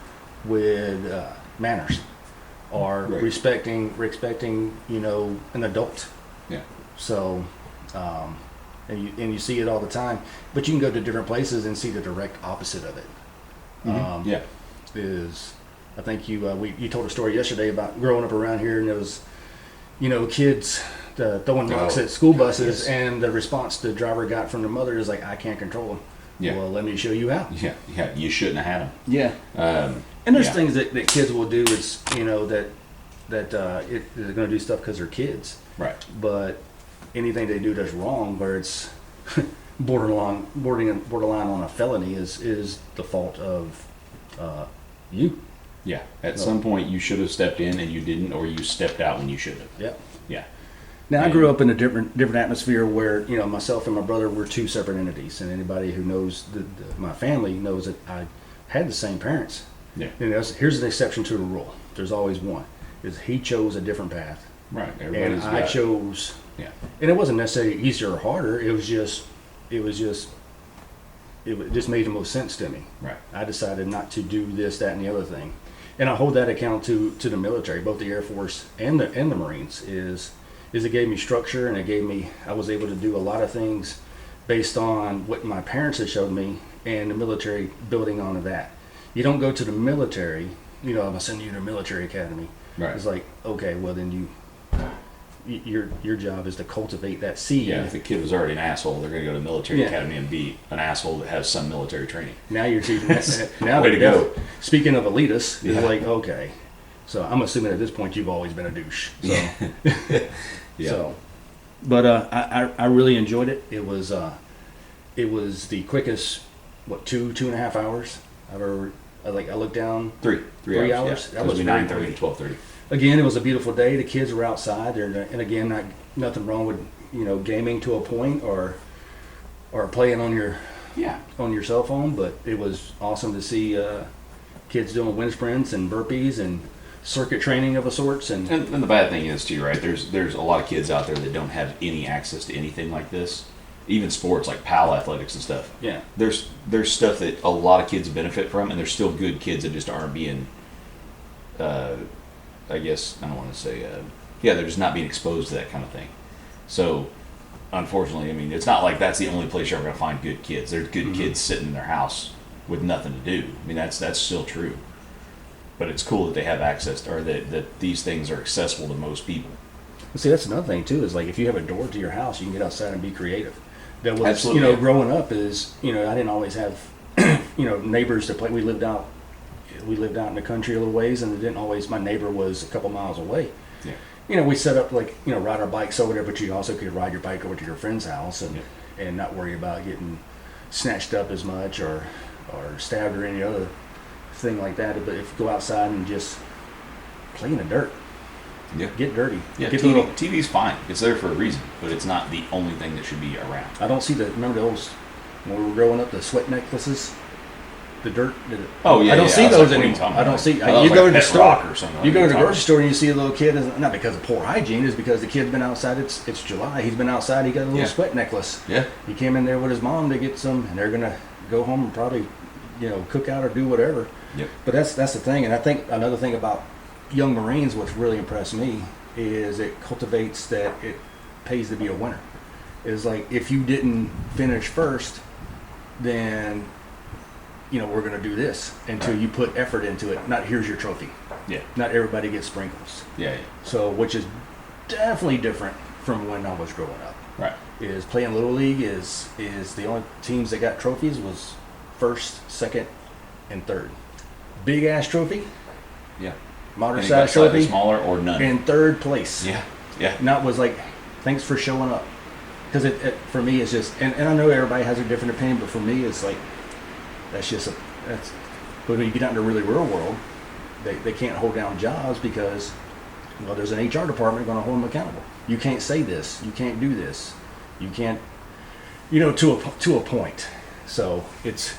with manners or respecting an adult. Yeah. So, and you see it all the time, but you can go to different places and see the direct opposite of it. Mm-hmm. I think you told a story yesterday about growing up around here, and there was, kids throwing rocks at school buses, and the response the driver got from the mother is like, "I can't control them." Yeah. Well, let me show you how. Yeah. You shouldn't have had them. Yeah. And there's things that kids will do. It's that they're going to do stuff because they're kids. Right. But anything they do that's wrong, where it's borderline on a felony, is the fault of you. Yeah. At some point, you should have stepped in and you didn't, or you stepped out when you should have. Yep. Yeah. Now, I grew up in a different atmosphere where, myself and my brother were two separate entities, and anybody who knows my family knows that I had the same parents. Yeah. And here's an exception to the rule. There's always one. Is he chose a different path. Right. And I chose. Yeah. And it wasn't necessarily easier or harder. It just made the most sense to me. Right. I decided not to do this, that, and the other thing. And I hold that account to the military, both the Air Force and the Marines, is it gave me structure, and I was able to do a lot of things based on what my parents had showed me, and the military building onto that. You don't go to the military, I'm going to send you to a military academy. Right. It's like, okay, well then your job is to cultivate that seed. Yeah, if the kid was already an asshole, they're going to go to military academy and be an asshole that has some military training. Now you're teaching. Now way to go. Speaking of elitists, it's like, okay. So I'm assuming at this point you've always been a douche. So. Yeah. So, but I really enjoyed it. It was the quickest 2.5 hours I've ever. I looked down. 3 hours. Yeah. That was 9:30 to 12:30. Again, it was a beautiful day. The kids were outside. And again, nothing wrong with gaming to a point or playing on your cell phone. But it was awesome to see kids doing wind sprints and burpees and circuit training of a sorts. And the bad thing is too, right? There's a lot of kids out there that don't have any access to anything like this. Even sports like PAL athletics and stuff. Yeah. There's stuff that a lot of kids benefit from, and there's still good kids that just aren't being. I guess I don't want to say. They're just not being exposed to that kind of thing. So, unfortunately, I mean, it's not like that's the only place you're ever going to find good kids. There's good kids sitting in their house, with nothing to do. I mean, that's still true. But it's cool that they have access to, or that these things are accessible to most people. Well, see, that's another thing too. Is like if you have a door to your house, you can get outside and be creative. That was, Absolutely. Growing up is, I didn't always have, neighbors to play. We lived out in the country a little ways, and it didn't always. My neighbor was a couple miles away. Yeah. We set up ride our bikes over there, but you also could ride your bike over to your friend's house and not worry about getting snatched up as much or stabbed or any other thing like that. But if you go outside and just play in the dirt, get dirty. Yeah, get TV's fine. It's there for a reason, but it's not the only thing that should be around. I don't see remember those when we were growing up, the sweat necklaces, the dirt. Oh yeah, I don't see those anymore. I don't see. You go to the store or something. You go to the grocery store and you see a little kid. Not because of poor hygiene, it's because the kid's been outside. It's July. He's been outside. He got a little sweat necklace. Yeah. He came in there with his mom to get some, and they're gonna go home and probably, cook out or do whatever. Yep. But that's the thing, and I think another thing about young Marines, what's really impressed me, is it cultivates that it pays to be a winner. It's like if you didn't finish first, then we're going to do this until you put effort into it. Not here's your trophy. Yeah. Not everybody gets sprinkles. Yeah. So which is definitely different from when I was growing up. Right. Is playing Little League is the only teams that got trophies was first, second, and third. Big ass trophy. Yeah. Moderate And size trophy. Smaller or none. In third place. Yeah. Yeah. Not was like, thanks for showing up. Because it for me it's just, and I know everybody has a different opinion, but for me it's like, but when you get out in the really real world, they can't hold down jobs because, there's an HR department going to hold them accountable. You can't say this. You can't do this. You can't, to a point. So it's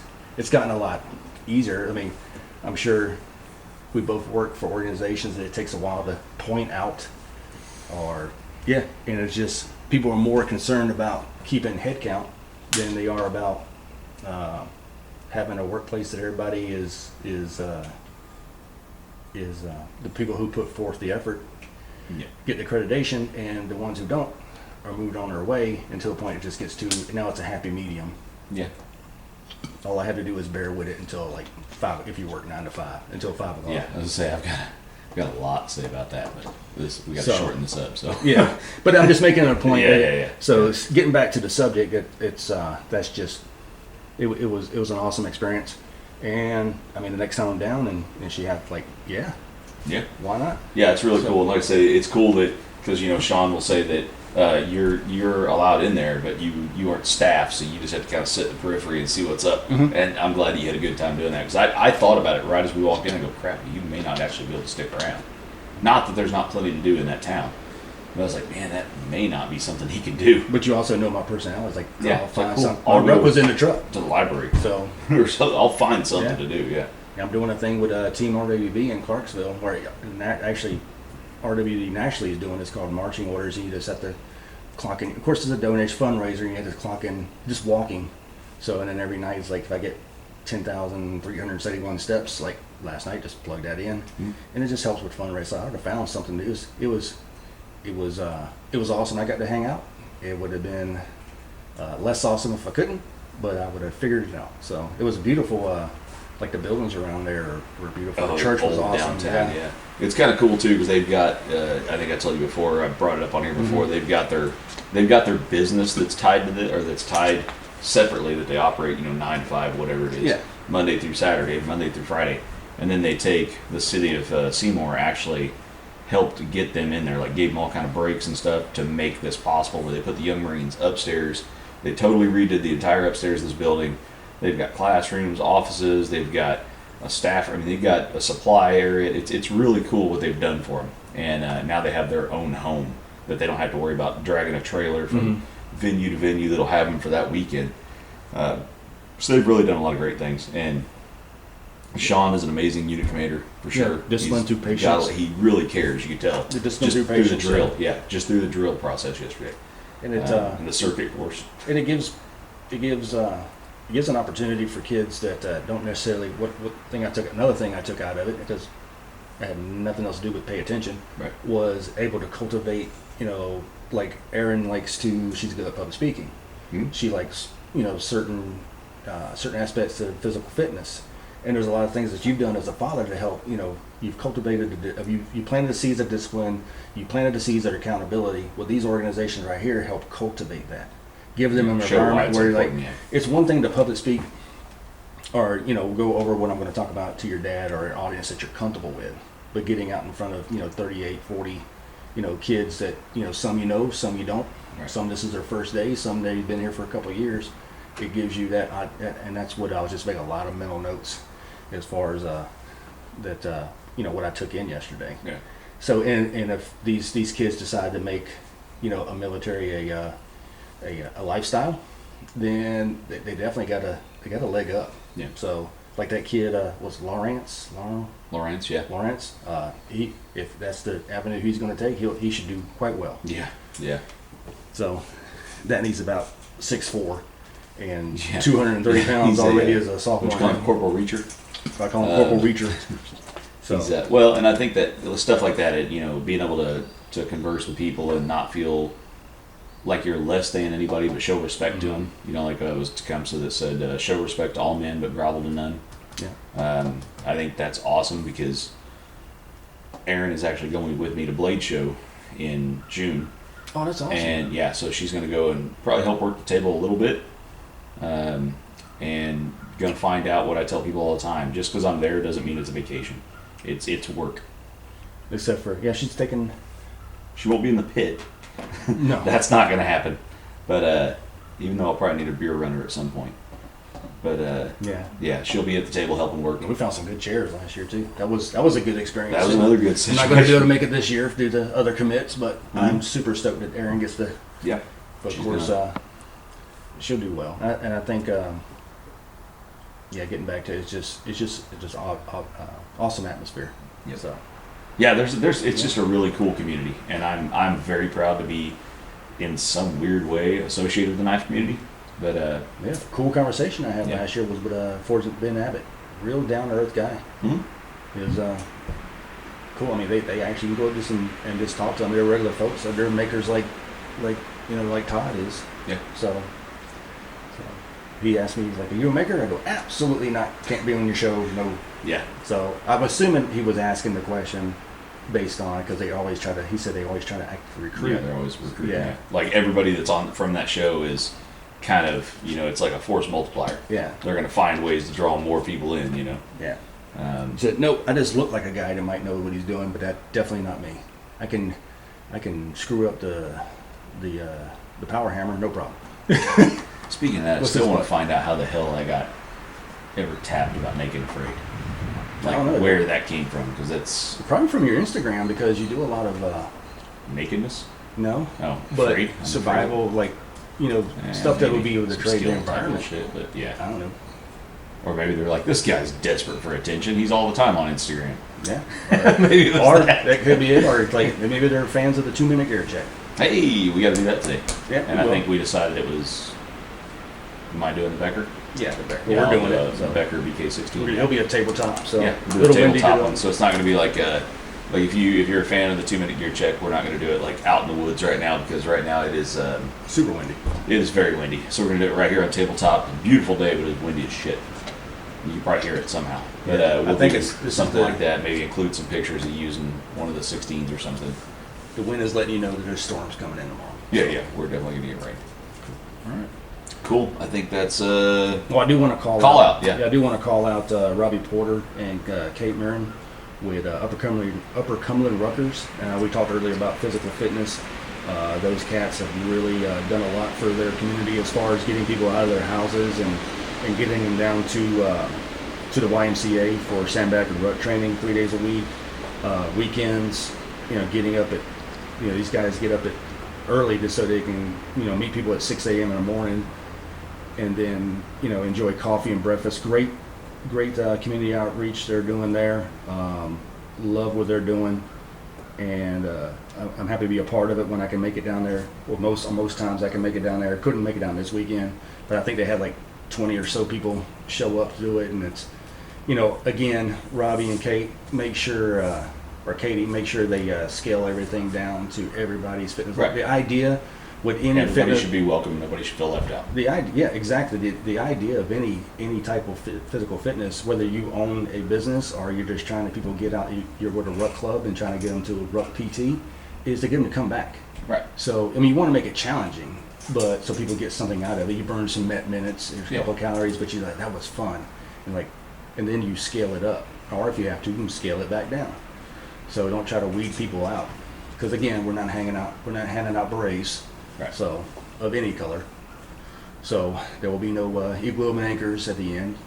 gotten a lot easier. I mean, I'm sure we both work for organizations that it takes a while to point out, and it's just people are more concerned about keeping headcount than they are about having a workplace that everybody is the people who put forth the effort get the accreditation, and the ones who don't are moved on their way until the point it just gets to now it's a happy medium. Yeah. All I have to do is bear with it until like 5. If you work 9 to 5 until 5 o'clock. Yeah. I was gonna say I've got a lot to say about that, but we got to shorten this up. So yeah, but I'm just making a point. Yeah. So getting back to the subject, that's just it was an awesome experience, and I mean the next time I'm down and she had yeah, why not? Yeah, it's really cool. And like I say, it's cool that because Sean will say that you're allowed in there, but you aren't staff, so you just have to kind of sit in the periphery and see what's up. Mm-hmm. And I'm glad you had a good time doing that because I thought about it right as we walked in and go, crap, you may not actually be able to stick around. Not that there's not plenty to do in that town. But I was like, man, that may not be something he can do. But you also know my personality. It's like, Yeah, I'll find cool. something. I'll My rep go was in the truck. to the library. So I'll find something to do, yeah. I'm doing a thing with Team RWB in Clarksville where actually RWB nationally is doing this called marching orders. You just have to clock in. Of course, it's a donation fundraiser. You have to clock in just walking. So, and then every night it's like if I get 10,371 steps, like last night, just plug that in, and it just helps with fundraising. I would have found something. It was awesome. I got to hang out. It would have been less awesome if I couldn't, but I would have figured it out. So it was beautiful. Like the buildings around there were beautiful. The church was awesome. Downtown, yeah. It's kind of cool too because they've got. I think I told you before. I brought it up on here before. Mm-hmm. They've got their business that's tied to that's tied separately that they operate. 9 to 5, whatever it is. Yeah. Monday through Saturday, Monday through Friday, and then they take the city of Seymour actually helped get them in there, like gave them all kind of breaks and stuff to make this possible. Where they put the Young Marines upstairs. They totally redid the entire upstairs of this building. They've got classrooms, offices. They've got a staff. I mean, they've got a supply area. It's really cool what they've done for them. And now they have their own home that they don't have to worry about dragging a trailer from venue to venue that'll have them for that weekend. So they've really done a lot of great things. And Sean is an amazing unit commander for sure. Yeah, discipline through patience. He really cares. You can tell. The discipline just through patience. the drill. Yeah, just through the drill process yesterday. And it and the circuit course. and it gives an opportunity for kids that don't necessarily. Another thing I took out of it, because I had nothing else to do but pay attention, Right. was able to cultivate. Like Erin likes to. She's good at public speaking. Hmm? She likes certain certain aspects of physical fitness. And there's a lot of things that you've done as a father to help. You've cultivated, you planted the seeds of discipline, you planted the seeds of accountability. Well, these organizations right here help cultivate that. Give them an environment where it's one thing to public speak or, go over what I'm going to talk about to your dad or an audience that you're comfortable with. But getting out in front of, 38, 40, kids that, some some you don't. Right. Some this is their first day, some they've been here for a couple of years. It gives you that, and that's what I was just making a lot of mental notes as far as what I took in yesterday. Yeah. So, and if these kids decide to make, a military a lifestyle, then they definitely got a leg up. Yeah. So, like that kid was Lawrence, yeah. Lawrence. If that's the avenue he's going to take, he should do quite well. Yeah. Yeah. So, that needs about 6'4". And 230 pounds already as a sophomore. Would you call him Corporal Reacher? I call him Corporal Reacher. So. Well, and I think that stuff like that, being able to converse with people and not feel like you're less than anybody, but show respect to them. Like it was Tecumseh that said, show respect to all men, but grovel to none. Yeah. I think that's awesome because Erin is actually going with me to Blade Show in June. Oh, that's awesome. And so she's going to go and probably help work the table a little bit. And going to find out what I tell people all the time. Just because I'm there doesn't mean it's a vacation. It's work. Except for, she's taking... She won't be in the pit. No. That's not going to happen. But even though I'll probably need a beer runner at some point. But yeah, she'll be at the table helping work. We found some good chairs last year too. That was a good experience. That was another good situation. I'm not going to be able to make it this year due to other commits, but I'm super stoked that Erin gets to... Yeah. But of course... she'll do well, and I think, getting back to it, it's just awesome atmosphere. Yeah. So, it's just a really cool community, and I'm very proud to be in some weird way associated with the knife community. But cool conversation I had last year was with Forrest Ben Abbott, real down to earth guy. Mm-hmm. He was cool. I mean, they actually go just and just talk to them. They're regular folks. They're makers like Todd is. Yeah. So he asked me, he's like, "Are you a maker?" I go, "Absolutely not. Can't be on your show. No." Yeah. So I'm assuming he was asking the question based on, because they always try to. He said they always try to act recruit. Yeah, they're always recruiting. Yeah. Like everybody that's on from that show is kind of, it's like a force multiplier. Yeah. They're going to find ways to draw more people in. Yeah. He said, "No, I just look like a guy that might know what he's doing, but that's definitely not me. I can screw up the power hammer, no problem." Speaking of that, I still want to find out how the hell I got ever tapped about Naked Afraid. Like where that came from, because it's probably from your Instagram, because you do a lot of nakedness. No, but afraid. Survival, afraid. Stuff that would be with the trade environment. Shit, but yeah, I don't know. Or maybe they're like, this guy's desperate for attention. He's all the time on Instagram. Yeah, maybe that could be it. Or like maybe they're fans of the 2-minute gear check. Hey, we got to do that today. Yeah, and I think we decided it was. Am I doing the Becker? Yeah, the Becker. Yeah, we're doing it. The Becker BK16. It'll be a tabletop, so yeah, we'll do a tabletop one. So it's not going to be like if you're a fan of the 2-minute gear check, we're not going to do it like out in the woods right now, because right now it is super windy. It is very windy. So we're going to do it right here on tabletop. Beautiful day, but it's windy as shit. You can probably hear it somehow. But we'll I think it's something like that. Maybe include some pictures of using one of the 16s or something. The wind is letting you know that there's storms coming in tomorrow. Yeah, we're definitely going to get rain. All right. Cool. I think that's well, I do want to call out. Yeah, I do want to call out Robbie Porter and Kate Marin with Upper Cumberland Ruckers. We talked earlier about physical fitness. Those cats have really done a lot for their community as far as getting people out of their houses and getting them down to the YMCA for sandbag and rut training 3 days a week, weekends. Getting up at these guys get up at early just so they can meet people at 6 a.m. in the morning. And then, enjoy coffee and breakfast. Great community outreach they're doing there. Love what they're doing. And I'm happy to be a part of it when I can make it down there. Well, most times I can make it down there. Couldn't make it down this weekend. But I think they had like 20 or so people show up to do it. And it's, again, Robbie and Kate, make sure, or Katie, make sure they scale everything down to everybody's fitness. Right. The idea with any Everybody fitness, should be welcome. Nobody should feel left out. the idea, yeah, exactly. The idea of any type of physical fitness, whether you own a business or you're just trying to people get out, you're with a ruck club and trying to get them to a ruck PT, is to get them to come back. Right. So I mean, you want to make it challenging, but so people get something out of it. You burn some met minutes, there's a couple of calories, but you're like, that was fun, and then you scale it up, or if you have to, you can scale it back down. So don't try to weed people out, because again, we're not handing out berets. Right. So, of any color. So, there will be no equilibrium anchors at the end.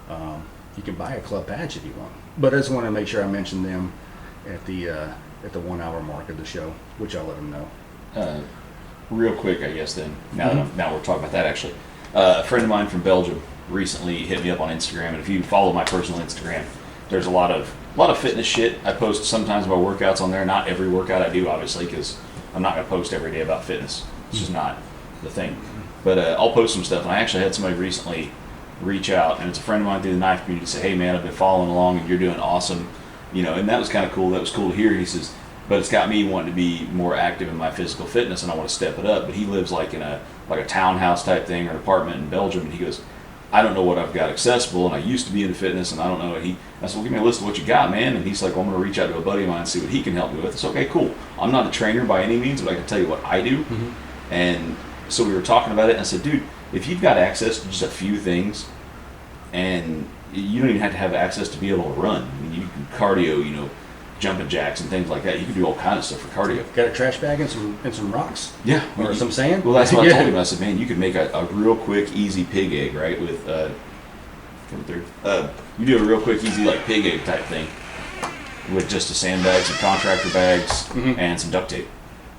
You can buy a club patch if you want. But I just want to make sure I mention them at the 1 hour mark of the show, which I'll let them know. Real quick, I guess then, now we're talking about that actually. A friend of mine from Belgium recently hit me up on Instagram, and if you follow my personal Instagram, there's a lot of fitness shit. I post sometimes my workouts on there, not every workout I do, obviously, because I'm not going to post every day about fitness. It's just not the thing. But I'll post some stuff, and I actually had somebody recently reach out, and it's a friend of mine through the knife community, say, hey man, I've been following along and you're doing awesome, and that was kind of cool. That was cool to hear. He says, but it's got me wanting to be more active in my physical fitness, and I want to step it up. But he lives like in a townhouse type thing or an apartment in Belgium, and he goes, I don't know what I've got accessible, and I used to be into fitness, and I don't know. I said, well, give me a list of what you got, man. And he's like, well, I'm going to reach out to a buddy of mine and see what he can help me with. It's okay, cool. I'm not a trainer by any means, but I can tell you what I do. Mm-hmm. And so we were talking about it, and I said, dude, if you've got access to just a few things, and you don't even have to have access to be able to run. I mean, you can cardio, jumping jacks and things like that. You can do all kinds of stuff for cardio. Got a trash bag and some rocks? Yeah. Or some sand? Well, that's what I told him. I said, man, you could make a real quick, easy pig egg, right? With, you do a real quick, easy, like pig egg type thing with just a sandbag, some contractor bags, and some duct tape.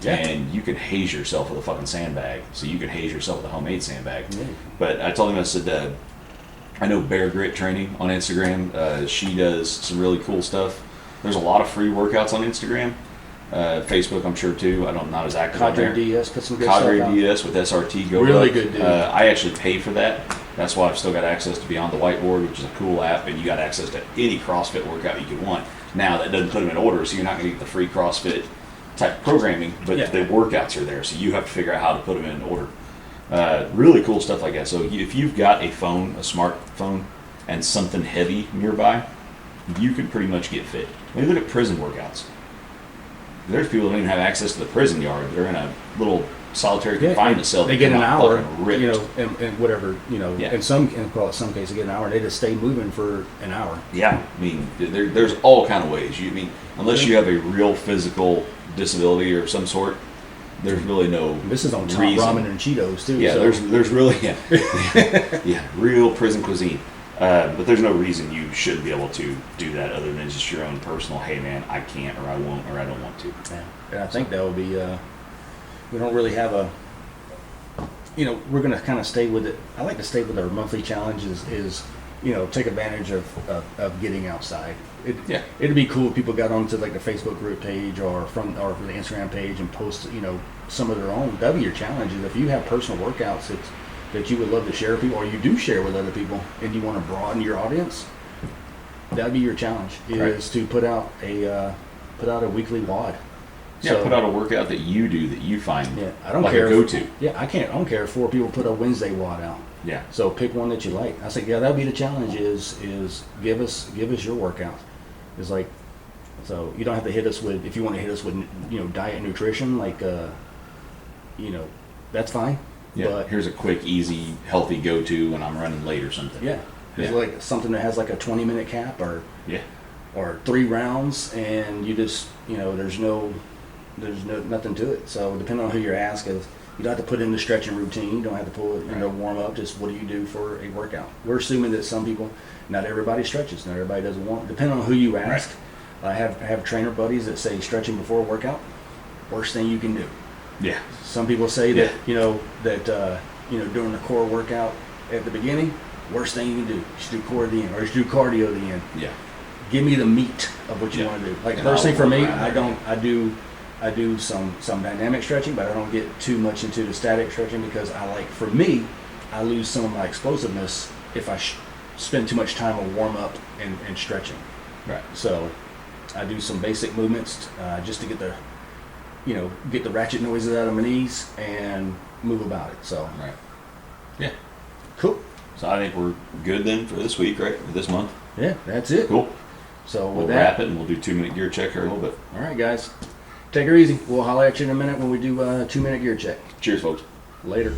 Yeah. And you can haze yourself with a fucking sandbag. So you can haze yourself with a homemade sandbag. Yeah. But I told him, I said, I know Bear Grit Training on Instagram. She does some really cool stuff. There's a lot of free workouts on Instagram. Facebook, I'm sure too. I'm not as active on there. Cadre DS, put some good stuff out. Cadre DS with SRT. Really good, dude. I actually pay for that. That's why I've still got access to Beyond the Whiteboard, which is a cool app, and you got access to any CrossFit workout you could want. Now, that doesn't put them in order, so you're not going to get the free CrossFit type programming, but the workouts are there, so you have to figure out how to put them in order. Really cool stuff like that. So if you've got a phone, a smartphone, and something heavy nearby, you can pretty much get fit. I mean, look at prison workouts. There's people that don't even have access to the prison yard. They're in a little solitary confinement cell. They get an hour, and whatever, in some cases they get an hour, and they just stay moving for an hour. Yeah, I mean, there's all kind of ways. Unless you have a real physical disability or some sort, there's really no. This is on top ramen and Cheetos too. Yeah, so. there's really real prison cuisine. But there's no reason you shouldn't be able to do that other than just your own personal, hey man, I can't, or I won't, or I don't want to. Yeah, and I think that would be, we don't really have we're going to kind of stay with it. I like to stay with our monthly challenges is take advantage of getting outside. It'd be cool if people got onto like the Facebook group page or from the Instagram page and post, some of their own. That'd be your challenges. If you have personal workouts that you would love to share with people, or you do share with other people, and you want to broaden your audience, that'd be your challenge. Is to put out a weekly WOD. Yeah, put out a workout that you do that you find. Yeah, I don't like care. A go-to. I don't care if 4 people put a Wednesday WOD out. Yeah. So pick one that you like. I say, that'd be the challenge. Is give us your workout. It's like, so you don't have to hit us with, if you want to hit us with diet and nutrition, like that's fine. Yeah, but here's a quick, easy, healthy go-to when I'm running late or something. Yeah, it's like something that has like a 20-minute cap or 3 rounds, and you just there's nothing to it. So depending on who you're asking, you don't have to put in the stretching routine. You don't have to pull it, warm up. Just what do you do for a workout? We're assuming that some people, not everybody stretches. Not everybody doesn't want. Depending on who you ask, I have trainer buddies that say stretching before a workout, worst thing you can do. Yeah. Some people say that during the core workout at the beginning, worst thing you can do. You should do core at the end, or you should do cardio at the end. Yeah. Give me the meat of what you want to do. Like personally for me, I do some dynamic stretching, but I don't get too much into the static stretching because I lose some of my explosiveness if I spend too much time on warm up and stretching. Right. So I do some basic movements just to get the get the ratchet noises out of my knees and move about it. So, Right. Yeah. Cool. So I think we're good then for this week, right? For this month. Yeah, that's it. Cool. So We'll with wrap that, it and we'll do 2-minute gear check here in a little bit. all right, guys, take her easy. We'll holler at you in a minute when we do a 2-minute gear check. Cheers, folks. Later.